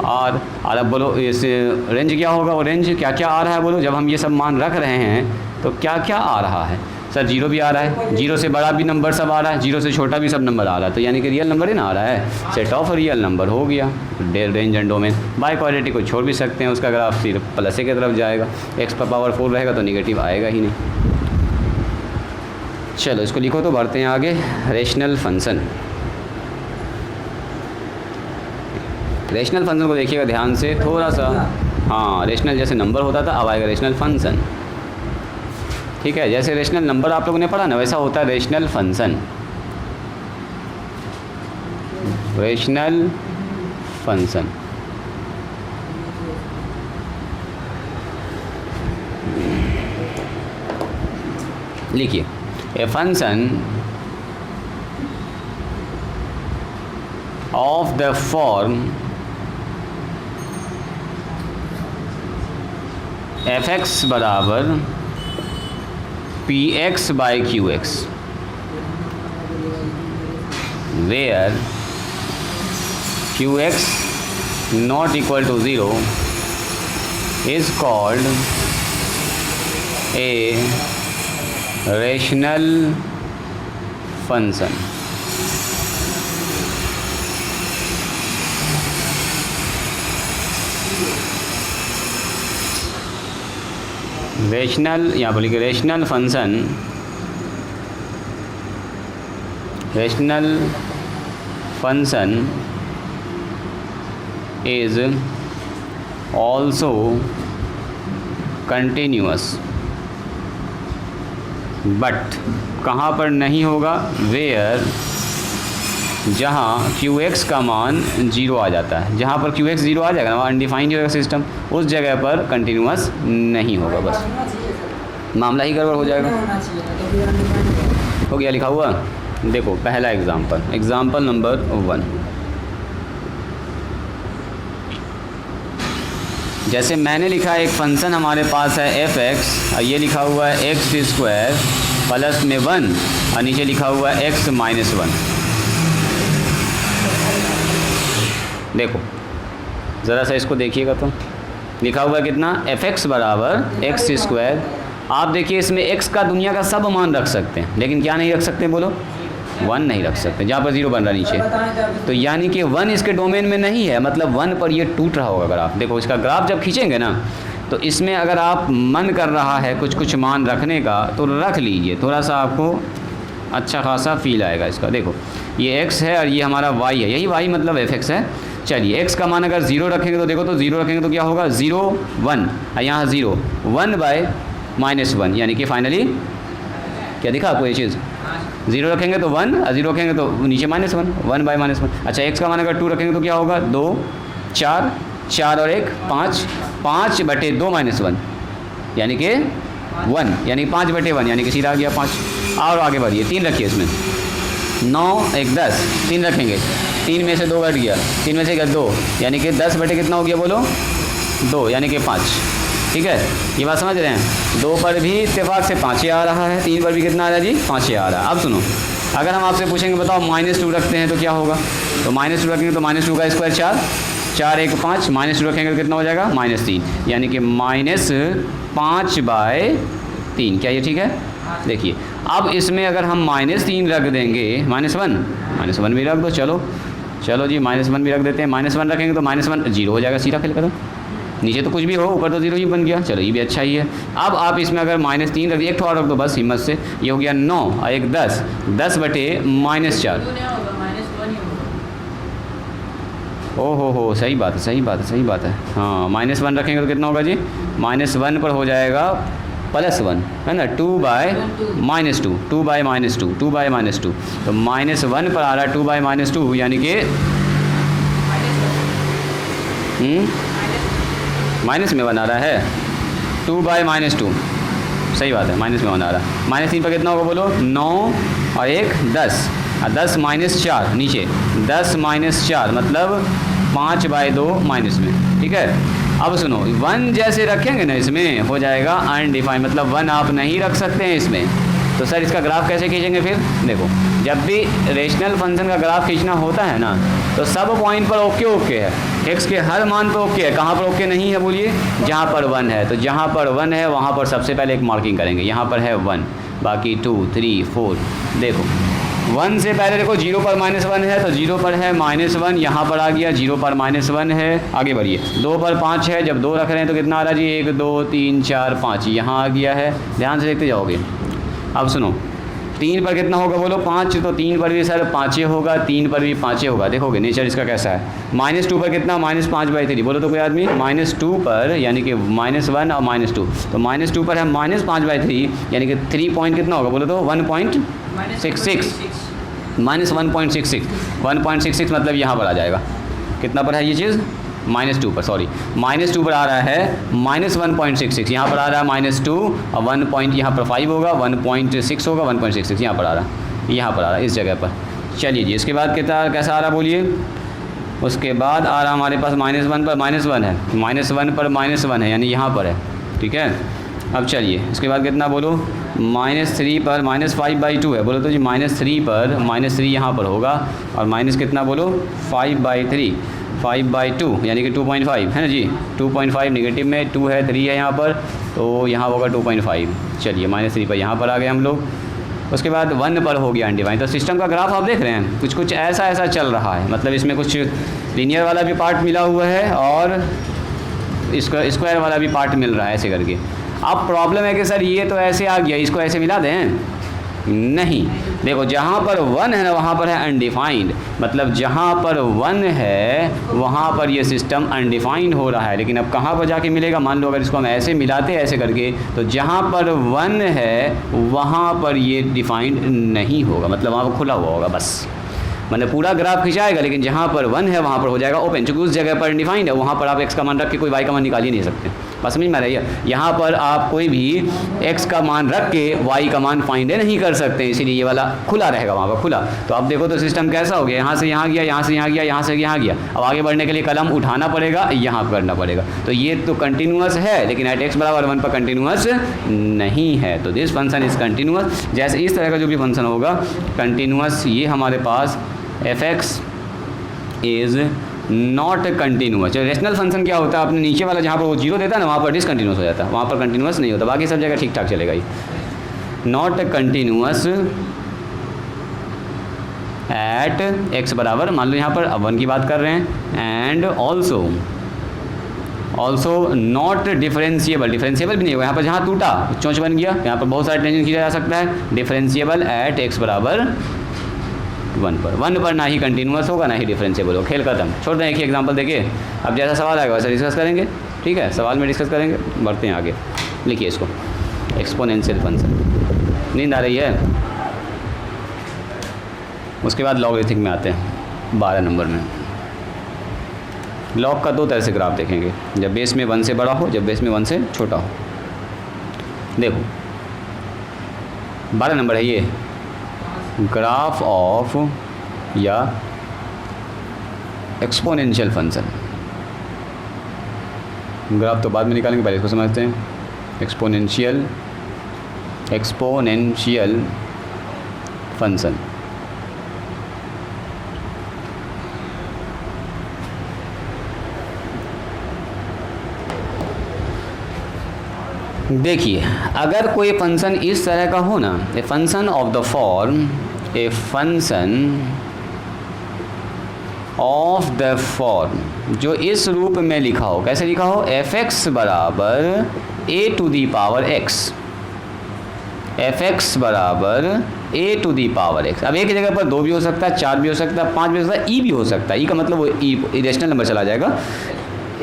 और अब बोलो इस रेंज क्या होगा, वो रेंज क्या क्या आ रहा है बोलो, जब हम ये सब मान रख रहे हैं तो क्या क्या आ रहा है। सर जीरो भी आ रहा है, जीरो से बड़ा भी नंबर सब आ रहा है, जीरो से छोटा भी सब नंबर आ रहा है, तो यानी कि रियल नंबर ही ना आ रहा है, सेट ऑफ रियल नंबर हो गया range and domain. Bye quality को छोड़ भी सकते हैं, उसका ग्राफ सिर्फ प्लस की तरफ जाएगा, एक्स पर पावर 4 रहेगा तो निगेटिव आएगा ही नहीं। चलो इसको लिखो तो बढ़ते हैं आगे। रेशनल फंक्शन, रेशनल फंक्शन को देखिएगा ध्यान से थोड़ा सा। हाँ, रेशनल जैसे नंबर होता था, अब आएगा रेशनल फंक्शन। ठीक है, जैसे रेशनल नंबर आप लोगों ने पढ़ा ना, वैसा होता है रेशनल फंक्शन। रेशनल फंक्शन लिखिए, a function of the form f x बराबर p x by q x, where q x not equal to 0 is called a rational function. Rational, यहाँ पर लिखिए rational function, rational function is also continuous, but कहाँ पर नहीं होगा, where जहाँ Q x का मान 0 आ जाता है, जहाँ पर क्यू एक्स 0 आ जाएगा ना, वहाँ अनडिफाइंड होगा सिस्टम, उस जगह पर कंटिन्यूअस नहीं होगा, बस मामला ही गड़बड़ हो जाएगा। हो गया लिखा हुआ। देखो पहला एग्जाम्पल, एग्जाम्पल नंबर 1। जैसे मैंने लिखा एक फंक्शन हमारे पास है एफ एक्स, और ये लिखा हुआ है एक्स स्क्वायर प्लस में 1, और नीचे लिखा हुआ है एक्स माइनस 1। देखो ज़रा सा इसको देखिएगा, तो लिखा हुआ है कितना, एफ एक्स बराबर एक्स स्क्वायर। आप देखिए इसमें एक्स का दुनिया का सब मान रख सकते हैं, लेकिन क्या नहीं रख सकते बोलो, 1 नहीं रख सकते, जहाँ पर 0 बन रहा नीचे, तो यानी कि 1 इसके डोमेन में नहीं है, मतलब 1 पर ये टूट रहा होगा ग्राफ। देखो इसका ग्राफ जब खींचेंगे ना, तो इसमें अगर आप मन कर रहा है कुछ कुछ मान रखने का तो रख लीजिए, थोड़ा सा आपको अच्छा खासा फील आएगा इसका। देखो ये x है और ये हमारा y है, यही y मतलब एफ एक्स है। चलिए x का मान अगर 0 रखेंगे तो देखो, तो 0 रखेंगे तो क्या होगा, 0 1, और यहाँ 0 1 बाय माइनस 1, यानी कि फाइनली क्या दिखा आपको ये चीज़, 0 रखेंगे तो 1, और 0 रखेंगे तो नीचे माइनस 1, 1 बाय माइनस 1। अच्छा x का मान अगर 2 रखेंगे तो क्या होगा, 2 4 4 और 1 5, 5 बटे 2 माइनस 1, यानी कि 1, यानी 5 बटे 1, यानी कि सीधा आ गया 5। और आगे बढ़िए, 3 रखिए इसमें, 9 1 10, 3 रखेंगे, 3 में से 2 घट गया, 3 में से 2, यानी कि 10 बटे कितना हो गया बोलो, 2, यानी कि 5। ठीक है, ये बात समझ रहे हैं। 2 पर भी इत्तेफाक से 5 आ रहा है, 3 पर भी कितना आ रहा है जी, 5 आ रहा है। अब सुनो, अगर हम आपसे पूछेंगे बताओ -2 रखते हैं तो क्या होगा, तो -2 रखेंगे तो -2 का स्क्वायर 4, 4 1 5, -2 रखेंगे तो कितना हो जाएगा, -3, यानी कि -5 बाय 3। क्या ये ठीक है? देखिए अब इसमें अगर हम -3 रख देंगे, -1 भी रख दो, चलो जी -1 भी रख देते हैं। -1 रखेंगे तो -1 0 हो जाएगा, सीधा फिल करो, नीचे तो कुछ भी हो, ऊपर तो 0 ही बन गया। चलो ये भी अच्छा ही है। अब आप इसमें अगर -3 रख दिए, एक थोड़ा रख दो बस हिम्मत से, ये हो गया 9 और 1 10, 10 बटे -4। हो सही बात है। हाँ -1 रखेंगे तो कितना होगा जी, -1 पर हो जाएगा +1, है ना, 2 बाय -2, 2 बाय -2, 2 बाय -2, तो -1 पर आ रहा है 2 बाय -2, यानी कि माइनस में बना रहा है, 2 बाय -2, सही बात है, माइनस में बना रहा है। -3 पर कितना होगा बोलो, 9 और 1 10, और 10 -4 नीचे, 10 -4 मतलब 5 बाय 2 माइनस में। ठीक है, अब सुनो, 1 जैसे रखेंगे ना इसमें हो जाएगा अनडिफाइंड, मतलब 1 आप नहीं रख सकते हैं इसमें। तो सर इसका ग्राफ कैसे खींचेंगे फिर? देखो जब भी रेशनल फंक्शन का ग्राफ खींचना होता है ना, तो सब पॉइंट पर ओके है, एक्स के हर मान पर ओके है। कहाँ पर ओके नहीं है बोलिए? जहाँ पर 1 है, तो जहाँ पर 1 है वहाँ पर सबसे पहले एक मार्किंग करेंगे, यहाँ पर है 1, बाकी 2 3 4। देखो 1 से पहले देखो 0 पर -1 है तो 0 पर है -1, यहाँ पर आ गया 0 पर -1 है। आगे बढ़िए, 2 पर 5 है, जब 2 रख रहे हैं तो कितना आ रहा है जी, 1 2 3 4 5, यहाँ आ गया है। ध्यान से देखते जाओगे। अब सुनो, 3 पर कितना होगा बोलो, 5, तो 3 पर भी सर 5 होगा, 3 पर भी 5 होगा। देखोगे नेचर इसका कैसा है। -2 पर कितना, -5/3 बोलो तो कोई आदमी। -2 पर यानी कि -1 और -2, तो -2 पर है -5/3 यानी कि 3 पॉइंट कितना होगा बोलो तो 1.66 -1.66 1.66 मतलब यहाँ पर आ जाएगा। कितना पर है ये चीज़, -2 पर, सॉरी -2 पर आ रहा है -1.66, यहाँ पर आ रहा है -2 और 1 पॉइंट यहाँ पर 5 होगा, 1.6 होगा, 1.66 यहाँ पर आ रहा है, यहाँ पर आ रहा है इस जगह पर। चलिए जी, इसके बाद कितना कैसा आ रहा बोलिए। उसके बाद आ रहा हमारे पास -1 पर -1 है, -1 पर -1 है यानी यहाँ पर है, ठीक है। अब चलिए इसके बाद कितना बोलो, -3 पर -5/2 है, बोलो तो जी -3 पर -3 यहाँ पर होगा और माइनस कितना बोलो 5/2 यानी कि 2.5 है ना जी। 2.5 नेगेटिव में 2 है, 3 है यहाँ पर, तो यहाँ होगा 2.5। चलिए -3 पर यहाँ पर आ गए हम लोग। उसके बाद 1 पर हो गया अनडिफाइंड। तो सिस्टम का ग्राफ आप देख रहे हैं, कुछ कुछ ऐसा चल रहा है, मतलब इसमें कुछ लीनियर वाला भी पार्ट मिला हुआ है और इसका स्क्वायर वाला भी पार्ट मिल रहा है ऐसे करके। अब प्रॉब्लम है कि सर ये तो ऐसे आ गया, इसको ऐसे मिला दें, नहीं। देखो जहाँ पर 1 है ना वहाँ पर है अनडिफाइंड, मतलब जहाँ पर 1 है वहाँ पर ये सिस्टम अनडिफाइंड हो रहा है। लेकिन अब कहाँ पर जाके मिलेगा, मान लो अगर इसको हम ऐसे मिलाते ऐसे करके, तो जहाँ पर 1 है वहाँ पर ये डिफाइंड नहीं होगा, मतलब वहाँ पर खुला हुआ होगा बस, मतलब पूरा ग्राफ खिंचाएगा लेकिन जहाँ पर 1 है वहाँ पर हो जाएगा ओपन, क्योंकि उस जगह पर डिफाइंड है, वहाँ पर आप x का मान रख के कोई y का मान निकाल ही नहीं सकते। बस समझ में आ रही है, यहाँ पर आप कोई भी x का मान रख के y का मान फाइंड नहीं कर सकते, इसीलिए ये वाला खुला रहेगा वहाँ पर खुला। तो अब देखो तो सिस्टम कैसा हो गया, यहाँ से यहाँ गया, यहाँ से यहाँ गया, यहाँ से यहाँ गया। अब आगे बढ़ने के लिए कलम उठाना पड़ेगा, यहाँ करना पड़ेगा। तो ये तो कंटिन्यूअस है लेकिन एट x = 1 पर कंटिन्यूअस नहीं है। तो दिस फंक्शन इज कंटिन्यूअस। जैसे इस तरह का जो भी फंक्शन होगा कंटिन्यूअस, ये हमारे पास f(x) इज़ नॉट कंटिन्यूअस। जो रेशनल फंक्शन क्या होता है, आपने नीचे वाला जहाँ पर वो 0 देता है ना वहाँ पर डिसकंटिन्यूअस हो जाता है, वहाँ पर कंटिन्यूअस नहीं होता, बाकी सब जगह ठीक ठाक चलेगा ही। नॉट कंटिन्यूअस एट x बराबर, मान लो यहाँ पर अब 1 की बात कर रहे हैं, and also not differentiable. Differentiable भी नहीं होगा यहाँ पर, जहाँ टूटा चोंच बन गया, यहाँ पर बहुत सारे टेंशन किया जा सकता है। डिफरेंशिएबल एट x = 1 पर। 1 पर ना ही कंटिन्यूअस होगा ना ही डिफरेंशिएबल होगा, खेल खत्म। छोड़ दें, एक ही एग्जांपल देखिए, अब जैसा सवाल आएगा वैसे डिस्कस करेंगे, ठीक है, सवाल में डिस्कस करेंगे। बढ़ते हैं आगे, लिखिए इसको, एक्सपोनेंशियल फंक्शन। नींद आ रही है। उसके बाद लॉगरिथमिक में आते हैं 12 नंबर में। लॉग का 2 तरह से ग्राफ देखेंगे, जब बेस में 1 से बड़ा हो, जब बेस में 1 से छोटा हो। देखो 12 नंबर है ये, ग्राफ ऑफ या एक्सपोनेंशियल फंक्शन। ग्राफ तो बाद में निकालेंगे, पहले इसको समझते हैं। Exponential function. देखिए अगर कोई फंक्शन इस तरह का हो ना, ए function of the form, A function of the form जो इस रूप में लिखा हो, कैसे लिखा हो, f(x) = a⁴x, f(x) = a⁴x। अब एक जगह पर 2 भी हो सकता है, 4 भी हो सकता है, 5 भी हो सकता है, e भी हो सकता है। e का मतलब वो इरेशनल नंबर चला जाएगा,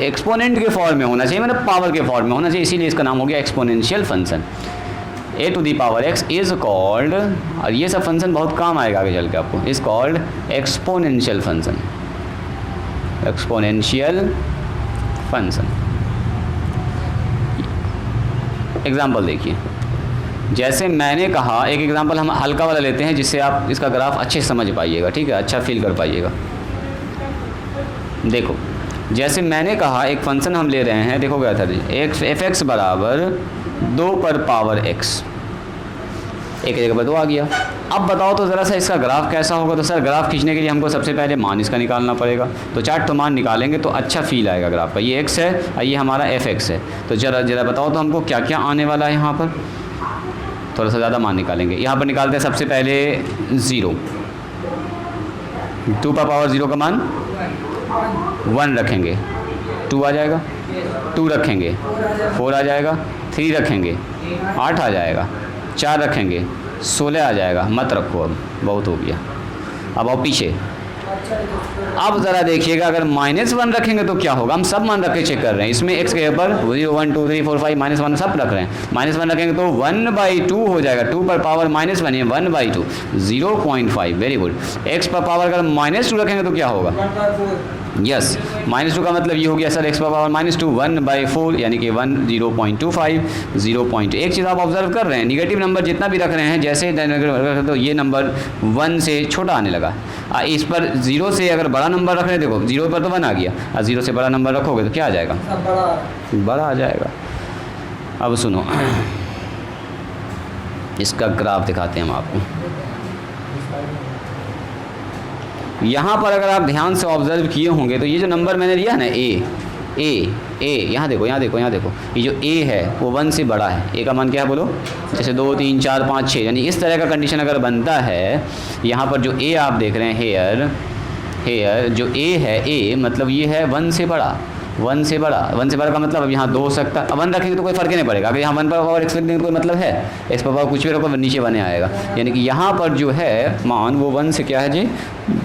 एक्सपोनेंट के फॉर्म में होना चाहिए, मतलब पावर के फॉर्म में होना चाहिए, इसीलिए इसका नाम हो गया exponential function. a⁴x is called, और ये सब फंक्शन बहुत काम आएगा आगे चल के आपको, is called exponential function. Exponential function example देखिए, जैसे मैंने कहा, एक एग्जाम्पल हम हल्का वाला लेते हैं जिससे आप इसका ग्राफ अच्छे से समझ पाइएगा, ठीक है, अच्छा फील कर पाइएगा। देखो जैसे मैंने कहा एक फंक्शन हम ले रहे हैं, देखो क्या था, f(x) = 2 पर पावर x, एक जगह पर 2 आ गया। अब बताओ तो ज़रा सा इसका ग्राफ कैसा होगा। तो सर ग्राफ खींचने के लिए हमको सबसे पहले मान इसका निकालना पड़ेगा, तो चार्ट तो मान निकालेंगे तो अच्छा फील आएगा ग्राफ का। ये x है और ये हमारा f(x) है, तो ज़रा बताओ तो हमको क्या क्या आने वाला है यहाँ पर। थोड़ा सा ज़्यादा मान निकालेंगे। यहाँ पर निकालते हैं सबसे पहले 0, 2 पर पावर 0 का मान 1 रखेंगे, 2 आ जाएगा, 2 रखेंगे 4 आ जाएगा, 3 रखेंगे 8 आ जाएगा, 4 रखेंगे 16 आ जाएगा। मत रखो, अब बहुत हो गया। अब आओ पीछे। अब ज़रा देखिएगा, अगर -1 रखेंगे तो क्या होगा। हम सब मान रख के चेक कर रहे हैं, इसमें x के ऊपर 0 1 2 3 4 5 -1 सब रख रहे हैं। -1 रखेंगे तो 1/2 हो जाएगा, 2 पर पावर -1 है, 1/2 0.5। Very good. x पर पावर अगर -2 रखेंगे तो क्या होगा। यस, -2 का मतलब ये हो गया सर x पर पावर -2 1/4 यानी कि 0.25 0. एक चीज़ आप ऑब्जर्व कर रहे हैं, निगेटिव नंबर जितना भी रख रहे हैं, जैसे तो ये नंबर 1 से छोटा आने लगा। इस पर 0 से अगर बड़ा नंबर रख रहे हैं, देखो 0 पर तो 1 आ गया, और 0 से बड़ा नंबर रखोगे तो क्या आ जाएगा, बड़ा आ जाएगा। अब सुनो, इसका ग्राफ दिखाते हैं हम आपको। यहाँ पर अगर आप ध्यान से ऑब्जर्व किए होंगे तो ये जो नंबर मैंने लिया है ना ए, यहाँ देखो, यहाँ देखो, यहाँ देखो, ये जो ए है वो 1 से बड़ा है। ए का मान क्या है बोलो, जैसे 2 3 4 5 6, यानी इस तरह का कंडीशन अगर बनता है, यहाँ पर जो ए आप देख रहे हैं हेयर जो ए है, ए मतलब ये है 1 से बड़ा, 1 से बड़ा का मतलब अब यहाँ 2 हो सकता है। अब 1 रखेंगे तो कोई फर्क ही नहीं पड़ेगा। अगर यहाँ 1 पर पावर x रख देंगे तो कोई मतलब है, x पर पावर कुछ भी रखो नीचे बने आएगा। यानी कि यहाँ पर जो है मान वो 1 से क्या है जी,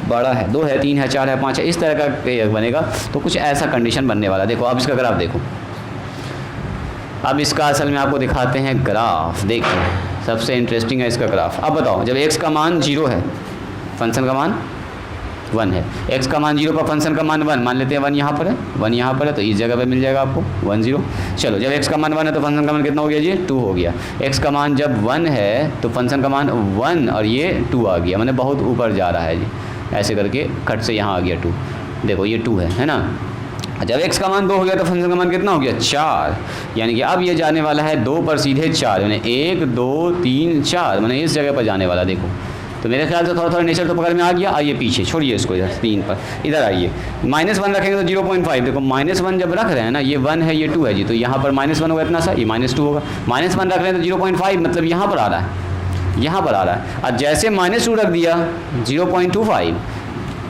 बड़ा है, 2 है 3 है 4 है 5 है, इस तरह का बनेगा। तो कुछ ऐसा कंडीशन बनने वाला। देखो अब इसका ग्राफ देखो, अब इसका असल में आपको दिखाते हैं ग्राफ। देखिए सबसे इंटरेस्टिंग है इसका ग्राफ। अब बताओ, जब x का मान 0 है, फंक्शन का मान 1 है, x का मान 0 पर फंक्शन का मान 1, मान लेते हैं 1 यहाँ पर है, 1 यहाँ पर है, तो इस जगह पे मिल जाएगा आपको 1 0। चलो, जब x का मान 1 है तो फंक्शन का मान कितना हो गया जी, 2 हो गया। x का मान जब 1 है तो फंक्शन का मान 1 और ये 2 आ गया, मैंने बहुत ऊपर जा रहा है जी, ऐसे करके खट से यहाँ आ गया 2। देखो ये 2 है ना। जब x का मान 2 हो गया तो फंक्शन का मान कितना हो गया, 4। यानी कि अब ये जाने वाला है 2 पर सीधे 4, यानी 1 2 3 4, मैंने इस जगह पर जाने वाला। देखो तो मेरे ख्याल से थोड़ा थोड़ा नेचर तो पकड़ में आ गया। आइए पीछे छोड़िए इसको, इधर 3 पर इधर आइए। -1 रखेंगे तो 0.5। देखो -1 जब रख रहे हैं ना, ये 1 है ये 2 है जी, तो यहाँ पर -1 होगा इतना सा, ये -2 होगा। -1 रख रहे हैं तो 0.5 मतलब यहाँ पर आ रहा है, यहाँ पर आ रहा है। और जैसे -2 रख दिया 0.25,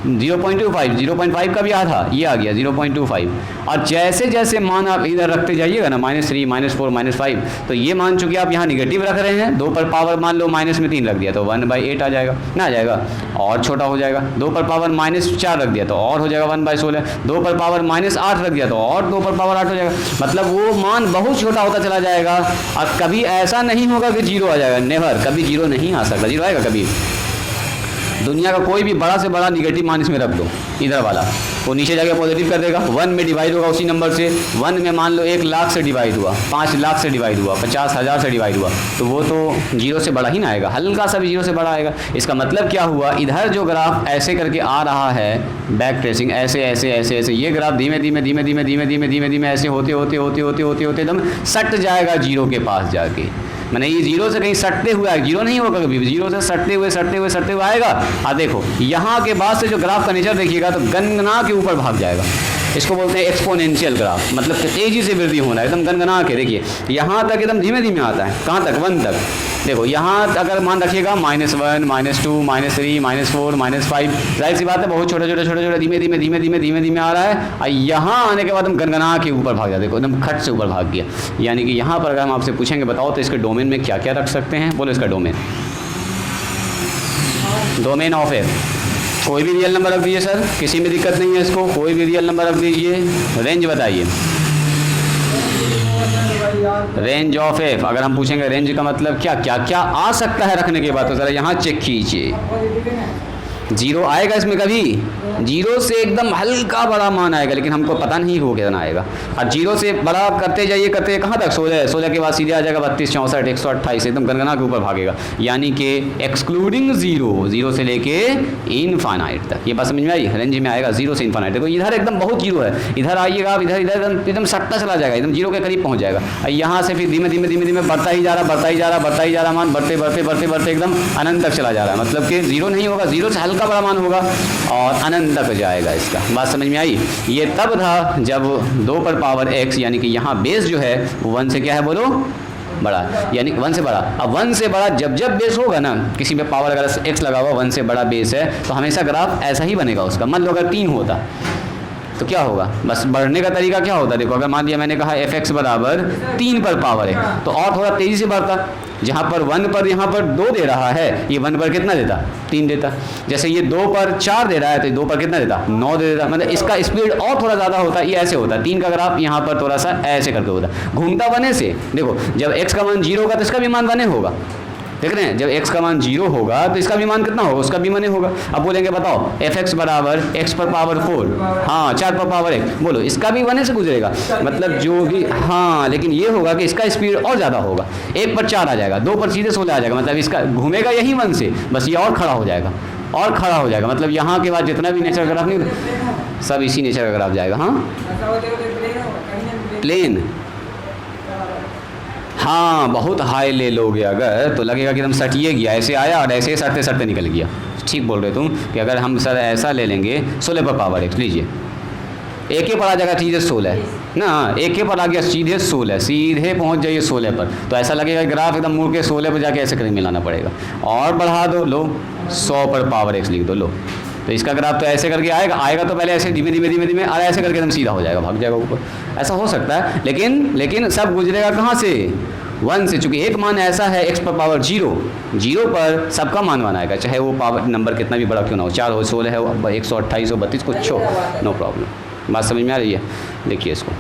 0.5 का भी आधा ये आ गया 0.25। और जैसे जैसे मान आप इधर रखते जाइएगा ना, -3 -4 -5, तो ये मान चूँकि आप यहाँ निगेटिव रख रहे हैं, 2 पर पावर मान लो -3 रख दिया तो 1/8 आ जाएगा ना, आ जाएगा और छोटा हो जाएगा। 2 पर पावर -4 रख दिया तो और हो जाएगा 1/16। 2 पर पावर -8 रख दिया तो और 2 पर पावर 8 हो जाएगा। मतलब वो मान बहुत छोटा होता चला जाएगा और कभी ऐसा नहीं होगा कि 0 आ जाएगा, नेवर, कभी 0 नहीं आ सकता। 0 आएगा कभी? दुनिया का कोई भी बड़ा से बड़ा निगेटिव मान इसमें रख दो, इधर वाला वो नीचे जाके पॉजिटिव कर देगा, 1 में डिवाइड होगा उसी नंबर से। 1 में मान लो 1 लाख से डिवाइड हुआ, 5 लाख से डिवाइड हुआ, 50,000 से डिवाइड हुआ, तो वो तो 0 से बड़ा ही ना आएगा, हल्का सा भी 0 से बड़ा आएगा। इसका मतलब क्या हुआ, इधर जो ग्राफ ऐसे करके आ रहा है, बैक ट्रेसिंग ऐसे ऐसे ऐसे ऐसे, ये ग्राफ धीमे धीमे धीमे धीमे धीमे धीमे धीमे धीमे ऐसे होते होते होते होते होते होते एकदम सट जाएगा 0 के पास जाके। मैंने ये 0 से कहीं सटते हुए आएगा, 0 नहीं होगा कभी, 0 से सटते हुए आएगा। और देखो यहाँ के बाद से जो ग्राफ का नेचर देखिएगा तो गनगना के ऊपर भाग जाएगा। इसको बोलते हैं एक्सपोनेंशियल ग्राफ, मतलब तेजी से वृद्धि होना है, एकदम गनगना के। देखिए यहाँ तक एकदम धीमे धीमे आता है, कहाँ तक, 1 तक। देखो यहाँ अगर मान रखिएगा -1 -2 -3 -4 -5, जाहिर सी बात है बहुत छोटे छोटे छोटे छोटे धीमे धीमे धीमे धीमे धीमे धीमे आ रहा है। और यहाँ आने के बाद हम गनगना के ऊपर भाग जाते, देखो एकदम खट से ऊपर भाग गया। यानी कि यहाँ पर अगर हम आपसे पूछेंगे बताओ तो इसके डोमेन में क्या क्या रख सकते हैं, बोलो इसका डोमेन ऑफ f, कोई भी रियल नंबर रख दीजिए सर, किसी में दिक्कत नहीं है इसको, कोई भी रियल नंबर रख दीजिए। रेंज बताइए, रेंज ऑफ f। अगर हम पूछेंगे रेंज का मतलब क्या क्या क्या आ सकता है रखने के बाद, तो ज़रा यहाँ चेक कीजिए। 0 आएगा इसमें कभी, 0 से एकदम हल्का बड़ा मान आएगा, लेकिन हमको पता नहीं हो कितना आएगा। और 0 से बड़ा करते जाइए कहाँ तक, 16 के बाद सीधे आ जाएगा 32 64 128, एकदम गनगना के ऊपर भागेगा। यानी कि एक्सक्लूडिंग 0 से लेके इनफाइनाइट तक, ये बात समझ में आई, रेंज में आएगा 0 से इनफाइनाइट। देखो इधर एकदम बहुत 0 है, इधर आइएगा आप, इधर इधर एकदम सट्टा चला जाएगा, एकदम 0 के करीब पहुँच जाएगा। यहाँ से फिर धीमे धीमे धीमे धीमे बढ़ता ही जा रहा मान, बढ़ते बढ़ते बढ़ते बढ़ते एकदम अनंत तक चला जा रहा है। मतलब कि 0 नहीं होगा, 0 से का बड़ा मान होगा और अनंत तक जाएगा। इसका बात समझ में आई। ये तब था जब 2 पर पावर x, यानी कि यहाँ बेस जो है वो 1 से क्या है बोलो, बड़ा, यानी 1 से बड़ा। अब 1 से बड़ा जब जब बेस होगा ना, किसी पे पावर अगर x लगा हुआ 1 से बड़ा बेस है, तो हमेशा ग्राफ ऐसा ही बनेगा उसका। मान लो अगर 3 होता तो क्या होगा, बस बढ़ने का तरीका क्या होता है, देखो अगर मान लिया मैंने कहा fx बराबर 3 पर पावर है, तो और थोड़ा तेज़ी से बढ़ता। जहाँ पर 1 पर यहाँ पर 2 दे रहा है, ये 1 पर कितना देता, 3 देता। जैसे ये 2 पर 4 दे रहा है, तो 2 पर कितना देता, 9 दे देता। मतलब इसका स्पीड और थोड़ा ज़्यादा होता, ये ऐसे होता। 3 का ग्राफ यहाँ पर थोड़ा सा ऐसे करके होता, घूमता 1 से। देखो जब x का मान 0 होगा तो इसका भी मान 1 होगा, देख रहे हैं। जब x का मान 0 होगा तो इसका भी मान कितना होगा, उसका भी 1 होगा। अब बोलेंगे बताओ fx बराबर x पर पावर 4, हाँ 4 पर पावर 1, बोलो इसका भी 1 से गुजरेगा। मतलब जो भी, हाँ लेकिन ये होगा कि इसका स्पीड और ज़्यादा होगा। 1 पर 4 आ जाएगा, 2 पर सीधे 16 आ जाएगा। मतलब इसका घूमेगा यही 1 से, बस ये और खड़ा हो जाएगा, और खड़ा हो जाएगा। मतलब यहाँ के बाद जितना भी नेचर ग्राफ नहीं, सब इसी नेचर का ग्राफ जाएगा। हाँ प्लेन, हाँ बहुत हाई ले लोगे अगर तो लगेगा कि एकदम सटिए गया, ऐसे आया और ऐसे सटते सटते निकल गया। ठीक बोल रहे तुम कि अगर हम सर ऐसा ले लेंगे 16 पर पावर 1 लीजिए, एक पर आ जाएगा सीधे 16 ना, एक पर आ गया सीधे 16, सीधे पहुंच जाइए 16 पर, तो ऐसा लगेगा ग्राफ एकदम मुड़ के 16 पर जाके ऐसे करके मिलाना पड़ेगा। और बढ़ा दो, लो 100 पर पावर x लिख दो, लो तो इसका ग्राफ तो ऐसे करके आएगा तो पहले ऐसे धीमे धीमे धीमे धीमे और ऐसे करके एकदम सीधा हो जाएगा, भाग जाएगा ऊपर। ऐसा हो सकता है, लेकिन सब गुजरेगा कहाँ से, 1 से। चूंकि एक मान ऐसा है x पर पावर 0 पर सबका मान आएगा, चाहे वो पावर नंबर कितना भी बड़ा क्यों ना हो, 4 हो, 16 है, 128 हो, 32 कुछ हो, नो प्रॉब्लम। बात समझ में आ रही है। देखिए इसको,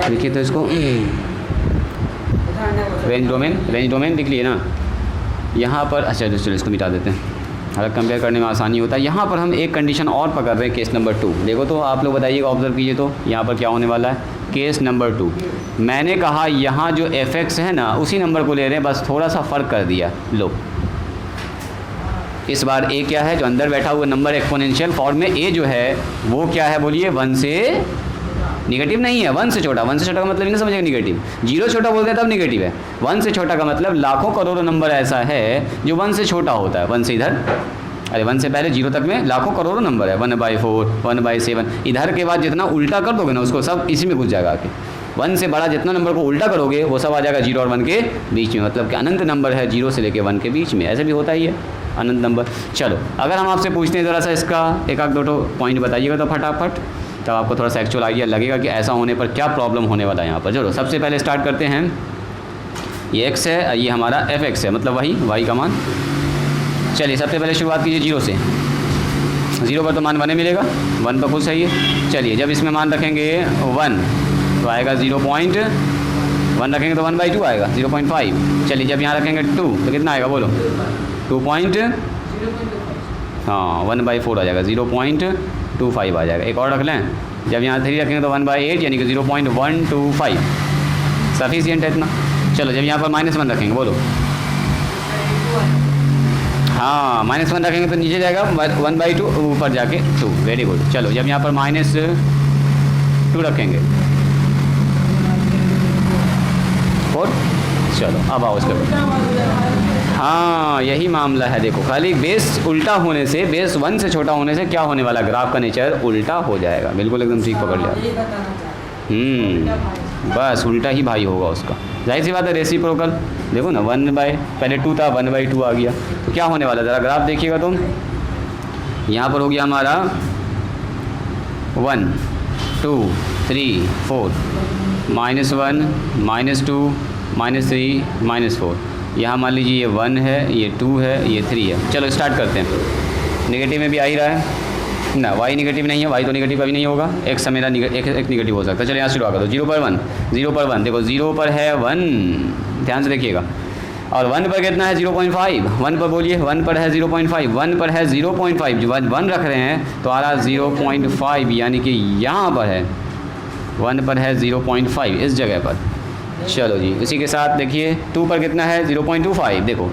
देखिए तो इसको रेंज डोमेन लिख लिए ना यहाँ पर। अच्छा चलो इसको मिटा देते हैं, हालांकि कंपेयर करने में आसानी होता है। यहाँ पर हम एक कंडीशन और पकड़ रहे हैं, केस नंबर 2। देखो तो आप लोग बताइएगा, ऑब्जर्व कीजिए तो यहाँ पर क्या होने वाला है। केस नंबर 2 मैंने कहा यहाँ जो fx है ना उसी नंबर को ले रहे हैं, बस थोड़ा सा फ़र्क कर दिया। लो इस बार a क्या है, जो अंदर बैठा हुआ नंबर एक्सपोनेंशियल फॉर्म में a जो है वो क्या है, बोलिए 1 से निगेटिव नहीं है, 1 से छोटा। 1 से छोटा का मतलब नहीं समझेगा निगेटिव, 0 छोटा बोलते हैं तब निगेटिव है। 1 से छोटा का मतलब लाखों करोड़ों नंबर ऐसा है जो 1 से छोटा होता है। 1 से इधर, अरे 1 से पहले 0 तक में लाखों करोड़ों नंबर है, 1/4, 1/7। इधर के बाद जितना उल्टा कर दोगे ना उसको सब इसी में घुस जाएगा आके। 1 से बड़ा जितना नंबर को उल्टा करोगे वो सब आ जाएगा 0 और 1 के बीच में। मतलब कि अनंत नंबर है 0 से लेके 1 के बीच में, ऐसे भी होता ही है अनंत नंबर। चलो अगर हम आपसे पूछते हैं ज़रा सा इसका एक आध दो पॉइंट बताइएगा तो फटाफट, तब आपको थोड़ा सा एक्चुअल आइडिया लगेगा कि ऐसा होने पर क्या प्रॉब्लम होने वाला है यहाँ पर। चलो सबसे पहले स्टार्ट करते हैं। ये x है, ये हमारा fx है, मतलब वही y का मान। चलिए सबसे पहले शुरुआत कीजिए 0 से। 0 पर तो मान 1 मिलेगा, 1 पर खुद सही है। चलिए जब इसमें मान रखेंगे 1 तो आएगा 0.1, रखेंगे तो 1/2 आएगा 0.5। चलिए जब यहाँ रखेंगे 2 तो कितना आएगा बोलो, 2 हाँ 1/4 आ जाएगा, 0.25 आ जाएगा। एक और रख लें, जब यहाँ 3 रखेंगे तो 1/8 यानी कि 0.125 सफिशिएंट है इतना। चलो जब यहाँ पर -1 रखेंगे बोलो, हाँ -1 रखेंगे तो नीचे जाएगा 1/2, ऊपर जाके 2। Very good. चलो जब यहाँ पर -2 रखेंगे 4। चलो अब आओ इसके बाद, हाँ यही मामला है। देखो खाली बेस उल्टा होने से, बेस 1 से छोटा होने से क्या होने वाला, ग्राफ का नेचर उल्टा हो जाएगा। बिल्कुल एकदम ठीक पकड़ लिया। बस उल्टा ही भाई होगा उसका, जाहिर सी बात है रेसिप्रोकल। देखो ना पहले 2 था, 1/2 आ गया, तो क्या होने वाला ज़रा ग्राफ देखिएगा तुम। यहाँ पर हो गया हमारा 1 2 3 4, -1 -2 -3 -4। यहाँ मान लीजिए ये 1 है, ये 2 है, ये 3 है। चलो स्टार्ट करते हैं। नेगेटिव में भी आ ही रहा है ना, y निगेटिव नहीं है, y तो निगेटिव कभी नहीं होगा, x मेरा एक निगेटिव हो सकता है। चलो यहाँ शुरू करो, 0 पर 1, 0 पर 1। देखो 0 पर है 1, ध्यान से देखिएगा, और 1 पर कितना है 0.5। 1 पर बोलिए, 1 पर है 0.5, 1 पर है 0.5, जो 1 रख रहे हैं तो आ रहा 0.5, यानी कि यहाँ पर है 1 पर है 0.5 इस जगह पर। चलो जी इसी के साथ देखिए 2 पर कितना है 0.25, देखो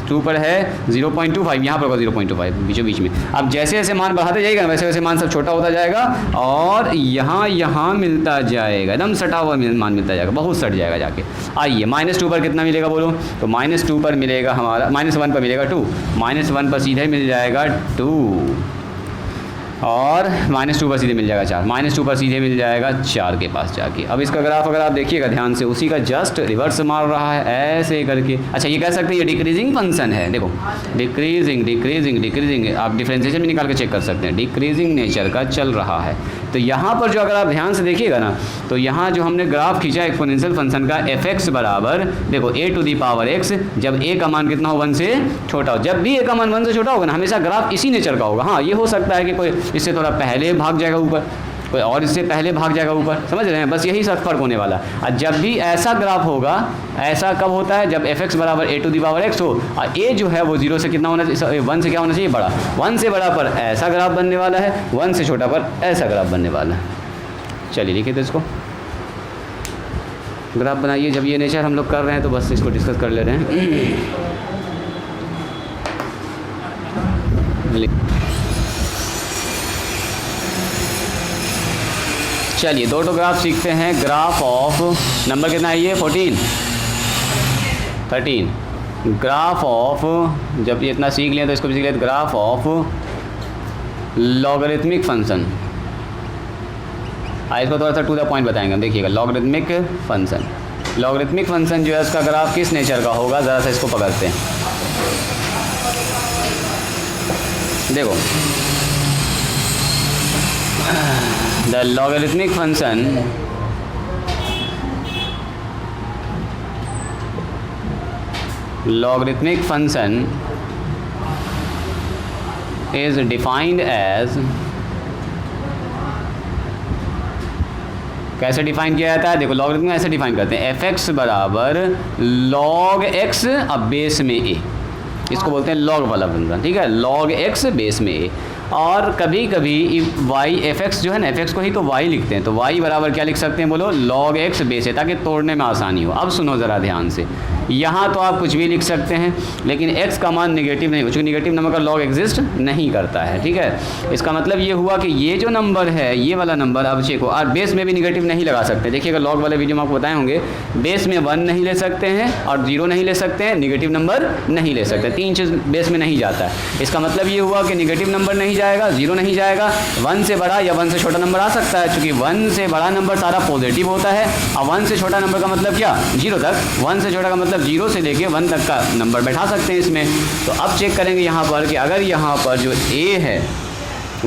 2 पर है 0.25, यहाँ पर होगा 0.25 बीचों बीच में। अब जैसे जैसे मान बढ़ाते जाएगा वैसे वैसे मान सब छोटा होता जाएगा, और यहाँ मिलता जाएगा, एकदम सटा हुआ मान मिलता जाएगा, बहुत सट जाएगा जाके। आइए -2 पर कितना मिलेगा बोलो, तो -2 पर मिलेगा हमारा, -1 पर मिलेगा 2, -1 पर सीधे मिल जाएगा 2। और -2 पर सीधे मिल जाएगा 4, -2 पर सीधे मिल जाएगा 4 के पास जाके। अब इसका ग्राफ अगर आप देखिएगा ध्यान से, उसी का जस्ट रिवर्स मार रहा है ऐसे करके। अच्छा ये कह सकते हैं ये डिक्रीजिंग फंक्शन है, देखो डिक्रीजिंग डिक्रीजिंग डिक्रीजिंग, आप डिफरेंशिएशन भी निकाल के चेक कर सकते हैं, डिक्रीजिंग नेचर का चल रहा है। तो यहाँ पर जो अगर आप ध्यान से देखिएगा ना, तो यहाँ जो हमने ग्राफ खींचा एक्सपोनेंशियल फंक्शन का f(x) बराबर देखो a⁻x, जब a का मान कितना हो 1 से छोटा हो, जब भी a का मान 1 से छोटा होगा ना हमेशा ग्राफ इसी नेचर का होगा। हाँ ये हो सकता है कि कोई इससे थोड़ा पहले भाग जाएगा ऊपर, कोई और इससे पहले भाग जाएगा ऊपर, समझ रहे हैं, बस यही सब फर्क होने वाला है। और जब भी ऐसा ग्राफ होगा, ऐसा कब होता है जब f(x) बराबर a⁻x हो और a जो है वो 0 से कितना होना चाहिए, 1 से क्या होना चाहिए, बड़ा। 1 से बड़ा पर ऐसा ग्राफ बनने वाला है, 1 से छोटा पर ऐसा ग्राफ बनने वाला है। चलिए लिखिए तो इसको ग्राफ बनाइए। जब ये नेचर हम लोग कर रहे हैं तो बस इसको डिस्कस कर ले रहे हैं। चलिए दो ग्राफ सीखते हैं। ग्राफ ऑफ नंबर कितना है ये 13 ग्राफ ऑफ, जब ये इतना सीख लिया तो इसको भी सीख लिया, ग्राफ ऑफ लॉगरिथमिक फंक्शन। इसको थोड़ा सा टू द पॉइंट बताएंगे हम, देखिएगा लॉगरिथमिक फंक्शन। लॉगरिथमिक फंक्शन जो है उसका ग्राफ किस नेचर का होगा, ज़रा सा इसको पकड़ते हैं। देखो the logarithmic function is defined as, कैसे डिफाइन किया जाता है, देखो लॉगरिथम में ऐसे डिफाइन करते हैं, f(x) बराबर log x अब बेस में a, इसको बोलते हैं लॉग वाला फंक्शन, ठीक है, log x बेस में a। और कभी कभी y f(x) जो है ना, f(x) को ही तो y लिखते हैं, तो y बराबर क्या लिख सकते हैं बोलो, log x बेस है, ताकि तोड़ने में आसानी हो। अब सुनो ज़रा ध्यान से, यहाँ तो आप कुछ भी लिख सकते हैं, लेकिन x का मान नेगेटिव नहीं हो, चूँकि नेगेटिव नंबर का लॉग एग्जिस्ट नहीं करता है, ठीक है। इसका मतलब ये हुआ कि ये जो नंबर है, ये वाला नंबर अब चेक हो, और बेस में भी नेगेटिव नहीं लगा सकते। देखिएगा लॉग वाले वीडियो में आपको बताए होंगे, बेस में 1 नहीं ले सकते हैं और 0 नहीं ले सकते हैं, नेगेटिव नंबर नहीं ले सकते, 3 चीज़ बेस में नहीं जाता है। इसका मतलब ये हुआ कि नेगेटिव नंबर नहीं जाएगा, 0 नहीं जाएगा, 1 से बड़ा या 1 से छोटा नंबर आ सकता है, चूँकि 1 से बड़ा नंबर सारा पॉजिटिव होता है, और 1 से छोटा नंबर का मतलब क्या, 0 तक, 1 से छोटा का मतलब 0 से लेके 1 तक का नंबर बैठा सकते हैं इसमें। तो अब चेक करेंगे यहाँ पर कि अगर यहाँ पर जो a है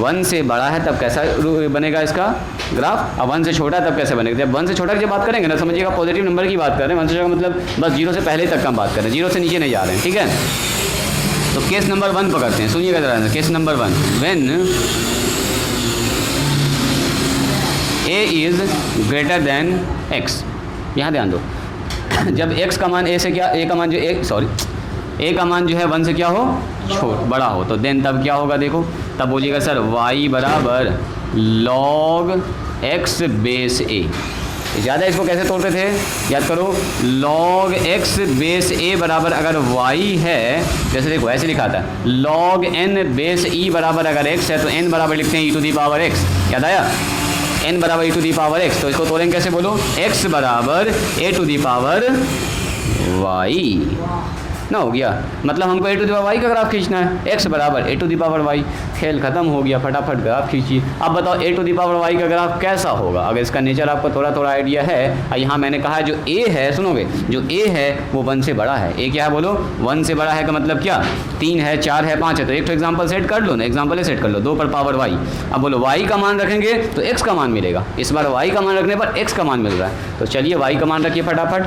1 से बड़ा है तब कैसा बनेगा इसका ग्राफ, अब 1 से छोटा है तब कैसे बनेगा। जब 1 से छोटा की जब बात करेंगे ना, समझिएगा पॉजिटिव नंबर की बात कर रहे हैं, 1 से छोटा मतलब बस 0 से पहले तक का हम बात कर रहे हैं, 0 से नीचे नहीं जा रहे हैं, ठीक है। तो केस नंबर 1 पकड़ते हैं, सुनिएगा जरा, case number 1, when a is greater than x, यहाँ ध्यान दो, जब x का मान a से क्या, a का मान जो a का मान जो है 1 से क्या हो, बड़ा हो, तो देन तब क्या होगा, देखो तब बोलिएगा सर y बराबर log x बेस a। ज़्यादा इसको कैसे तोड़ते थे, याद करो, log x बेस a बराबर अगर y है, जैसे देखो ऐसे लिखा था, log n बेस e बराबर अगर x है तो n बराबर लिखते हैं e⁻x, याद आया, n बराबर e⁻x। तो इसको तोड़ेंगे कैसे बोलो, x बराबर a⁻y ना, हो गया, मतलब हमको a⁻y का ग्राफ खींचना है, x बराबर a⁻y, खेल ख़त्म हो गया, फटाफट ग्राफ खींचिए। अब बताओ a⁻y का ग्राफ कैसा होगा, अगर इसका नेचर आपको थोड़ा थोड़ा आइडिया है। और यहाँ मैंने कहा है जो a है, सुनोगे, जो a है वो 1 से बड़ा है। a क्या है बोलो, 1 से बड़ा है का मतलब क्या, 3 है, 4 है, 5 है, तो एक तो एग्जाम्पल सेट कर लो ना, एग्जाम्पल सेट कर लो, 2 पर पावर y। अब बोलो y का मान रखेंगे तो x का मान मिलेगा, इस बार y का मान रखने पर x का मान मिल रहा है। तो चलिए y का मान रखिए फटाफट,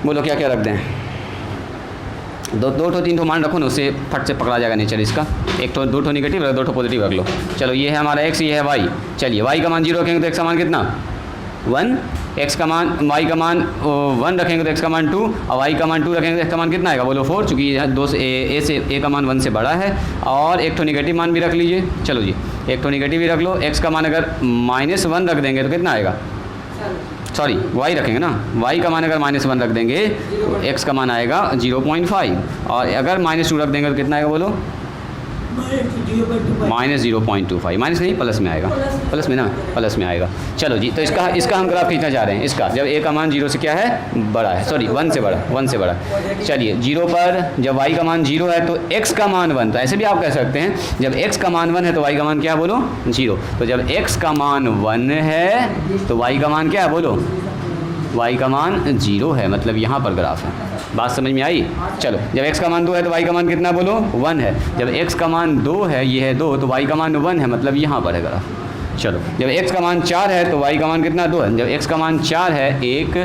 बोलो क्या क्या रख दें, 2 3 मान रखो ना, उससे फट से पकड़ा जाएगा नेचर इसका। 2 नेगेटिव रख, 2 पॉजिटिव रख लो। चलो ये है हमारा x, ये है y। चलिए y का मान 0 रखेंगे तो x का मान कितना 1, x का मान, y का मान 1 रखेंगे तो x का मान 2, और y का मान 2 रखेंगे तो x का मान कितना आएगा बोलो 4, चूँकि दो से a से a का मान 1 से बड़ा है। और एक तो नेगेटिव मान भी रख लीजिए, चलो जी एक तो नेगेटिव भी रख लो, x का मान अगर -1 रख देंगे तो कितना आएगा, सॉरी y रखेंगे ना, y का मान अगर -1 रख देंगे तो x का मान आएगा 0.5, और अगर -2 रख देंगे तो कितना आएगा बोलो माइनस 0.25, माइनस नहीं प्लस में आएगा, प्लस में ना, प्लस में आएगा। चलो जी, तो इसका हम ग्राफ खींचना चाह रहे हैं। इसका जब a का मान 0 से क्या है, बड़ा है, सॉरी 1 से बड़ा, 1 से बड़ा। चलिए 0 पर जब y का मान 0 है तो x का मान 1, तो ऐसे भी आप कह सकते हैं जब x का मान 1 है तो y का मान क्या है, बोलो 0। तो जब x का मान 1 है तो y का मान क्या है, बोलो y का मान 0 है, मतलब यहाँ पर ग्राफ है। बात समझ में आई? चलो, जब x का मान 2 है तो y का मान कितना, बोलो 1 है। जब x का मान 2 है, ये है 2, तो y का मान 1 है, मतलब यहाँ पर है ग्राफ। चलो, जब x का मान 4 है तो y का मान कितना, 2 है। जब x का मान 4 है, 1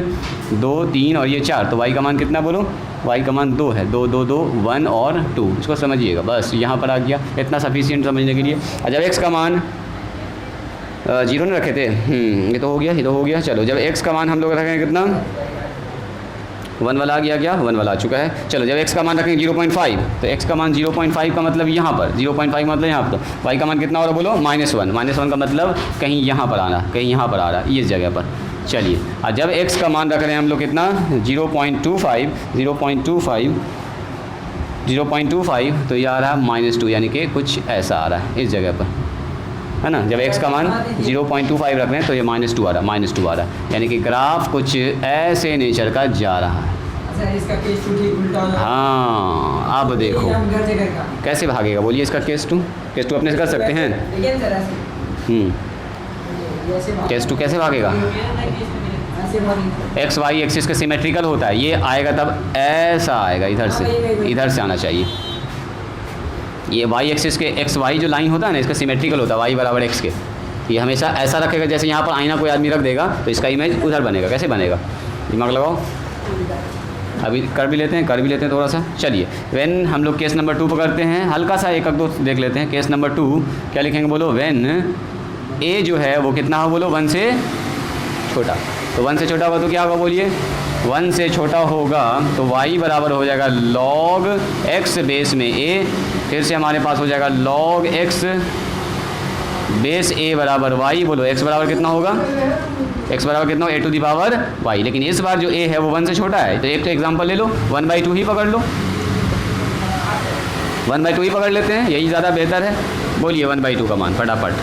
2 3 और ये 4, तो y का मान कितना, बोलो y का मान 2 है, 2 2 2 1 और 2। इसको समझिएगा, बस यहाँ पर आ गया, इतना सफिशिएंट समझने के लिए। और जब x का मान 0 नहीं रखे थे, ये तो हो गया, ये तो हो गया। चलो, जब x का मान हम लोग रखेंगे कितना, 1 वाला आ गया, क्या 1 वाला आ चुका है। चलो, जब x का मान रखेंगे 0.5, तो x का मान 0.5 का मतलब यहाँ पर, 0.5 मतलब यहाँ पर, तो y का मान कितना हो रहा, बोलो -1। -1 का मतलब कहीं यहाँ पर आना, कहीं यहाँ पर आ रहा है, इस जगह पर। चलिए, और जब x का मान रख रहे हैं हम लोग कितना, 0.25, तो ये आ रहा है -2, यानी कि कुछ ऐसा आ रहा है इस जगह पर, है ना। जब x का मान 0.25 रख रहे हैं तो ये -2 आ रहा है, -2 आ रहा है, यानी कि ग्राफ कुछ ऐसे नेचर का जा रहा है। इसका केस 2 ठीक उल्टा हो जाएगा। हाँ, अब देखो कैसे भागेगा, बोलिए इसका केस 2 अपने से कर सकते हैं। केस 2 कैसे भागेगा, एक्स वाई एक्सिस का सिमेट्रिकल होता है, ये आएगा तब ऐसा आएगा, इधर से आना चाहिए। ये वाई एक्सिस के एक्स वाई जो लाइन होता है ना, इसका सिमेट्रिकल होता है, वाई बराबर एक्स के। ये हमेशा ऐसा रखेगा, जैसे यहाँ पर आईना कोई आदमी रख देगा तो इसका इमेज उधर बनेगा। कैसे बनेगा, दिमाग लगाओ। अभी कर भी लेते हैं थोड़ा सा। चलिए, व्हेन हम लोग केस नंबर 2 पकड़ते हैं, हल्का सा एक दो देख लेते हैं। केस नंबर 2 क्या लिखेंगे, बोलो व्हेन ए जो है वो कितना हो, बोलो 1 से छोटा। तो 1 से छोटा होगा तो क्या होगा, बोलिए 1 से छोटा होगा तो y बराबर हो जाएगा log x बेस में a, फिर से हमारे पास हो जाएगा log x बेस a बराबर y। बोलो x बराबर कितना होगा, x बराबर कितना होगा, a to the power y। लेकिन इस बार जो a है वो 1 से छोटा है, तो एक तो एग्जांपल ले लो, 1/2 ही पकड़ लो, 1/2 ही पकड़ लेते हैं, यही ज़्यादा बेहतर है। बोलिए 1/2 का मान फटाफट,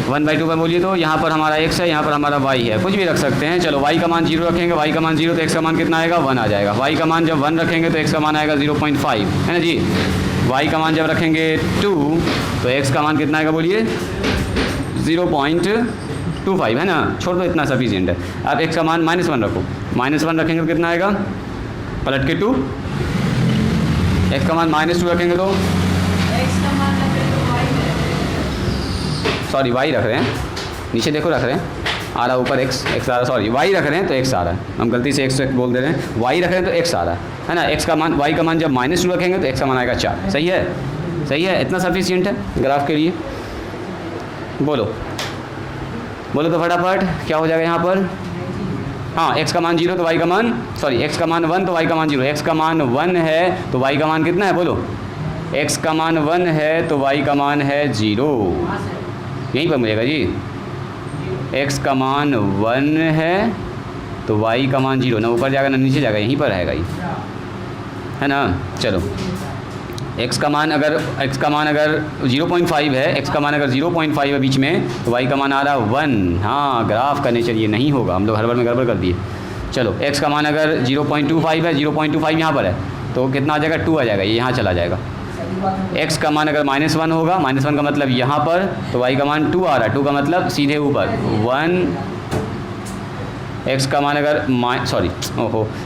1/2 पर बोलिए। तो यहाँ पर हमारा x है, यहाँ पर हमारा y है, कुछ भी रख सकते हैं। चलो, y का मान 0 रखेंगे, y का मान 0 तो x का मान कितना आएगा, 1 आ जाएगा। y का मान जब 1 रखेंगे तो x का मान आएगा 0.5, है ना जी। y का मान जब रखेंगे 2 तो x का मान कितना आएगा, बोलिए 0.25, है ना। छोड़ दो, इतना सफिशिएंट है। अब x का मान -1 रखो, -1 रखेंगे तो कितना आएगा, पलट के 2। x का मान -2 रखेंगे तो सॉरी y रख रहे हैं, नीचे देखो रख रहे हैं, आ रहा ऊपर x आ रहा, सॉरी y रख रहे हैं तो x आ रहा है, हम गलती से x बोल दे रहे हैं, y रख रहे हैं तो x आ रहा है ना। x का मान, y का मान जब -2 रखेंगे तो x का मान आएगा 4। सही है, सही है, इतना सफिशिएंट है ग्राफ के लिए। बोलो तो फटाफट क्या हो जाएगा यहाँ पर। हाँ, x का मान 0 तो y का मान, सॉरी x का मान 1 तो y का मान 0, x का मान 1 है तो y का मान कितना है, बोलो x का मान 1 है तो y का मान है 0, यहीं पर मिलेगा जी। x का मान 1 है तो y का मान 0, ना ऊपर जाएगा ना नीचे जाएगा, यहीं पर रहेगा ये, है ना। चलो, x का मान अगर 0.5 है, x का मान अगर 0.5 है बीच में, तो y का मान आ रहा है 1। हाँ, ग्राफ का नेचर ये नहीं होगा, हम लोग हड़बड़ में गड़बड़ कर दिए। चलो, x का मान अगर 0.25 है, 0.25 यहाँ पर है तो कितना आ जाएगा, 2 आ जाएगा, ये यहाँ चला जाएगा। x का मान अगर -1 होगा, -1 का मतलब यहाँ पर, तो y का मान 2 आ रहा है, 2 का मतलब सीधे ऊपर 1। x का मान अगर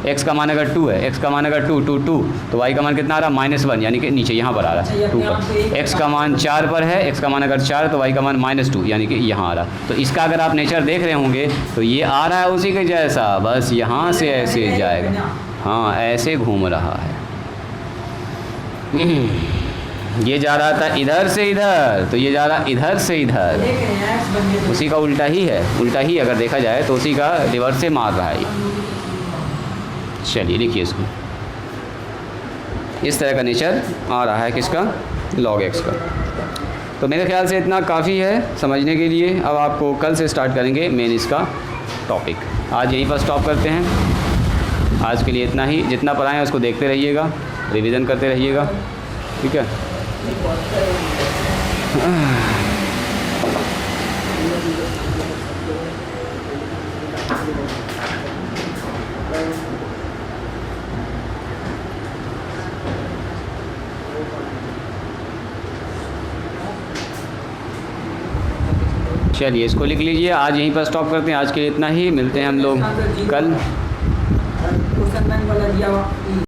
x का मान अगर 2 है, x का मान अगर 2 तो y का मान कितना आ रहा है, -1, यानी कि नीचे यहाँ पर आ रहा है 2 पर। x का मान 4 पर है, x का मान अगर 4 तो y का मान -2, यानी कि यहाँ आ रहा। तो इसका अगर आप नेचर देख रहे होंगे तो ये आ रहा है उसी के जैसा, बस यहाँ से ऐसे जाएगा। हाँ, ऐसे घूम रहा है, ये जा रहा था इधर से इधर, तो ये जा रहा इधर से इधर, उसी का उल्टा ही है, उल्टा ही अगर देखा जाए तो उसी का रिवर्स से मार रहा है। चलिए लिखिए इसको, इस तरह का नेचर आ रहा है किसका, log x का। तो मेरे ख्याल से इतना काफ़ी है समझने के लिए। अब आपको कल से स्टार्ट करेंगे मेन इसका टॉपिक। आज यहीं पर स्टॉप करते हैं, आज के लिए इतना ही। जितना पढ़ाएं उसको देखते रहिएगा। रिवीजन करते रहिएगा, ठीक है। चलिए इसको लिख लीजिए। आज यहीं पर स्टॉप करते हैं, आज के लिए इतना ही। मिलते हैं हम लोग कल। क्वेश्चन बैंक वाला दिया हुआ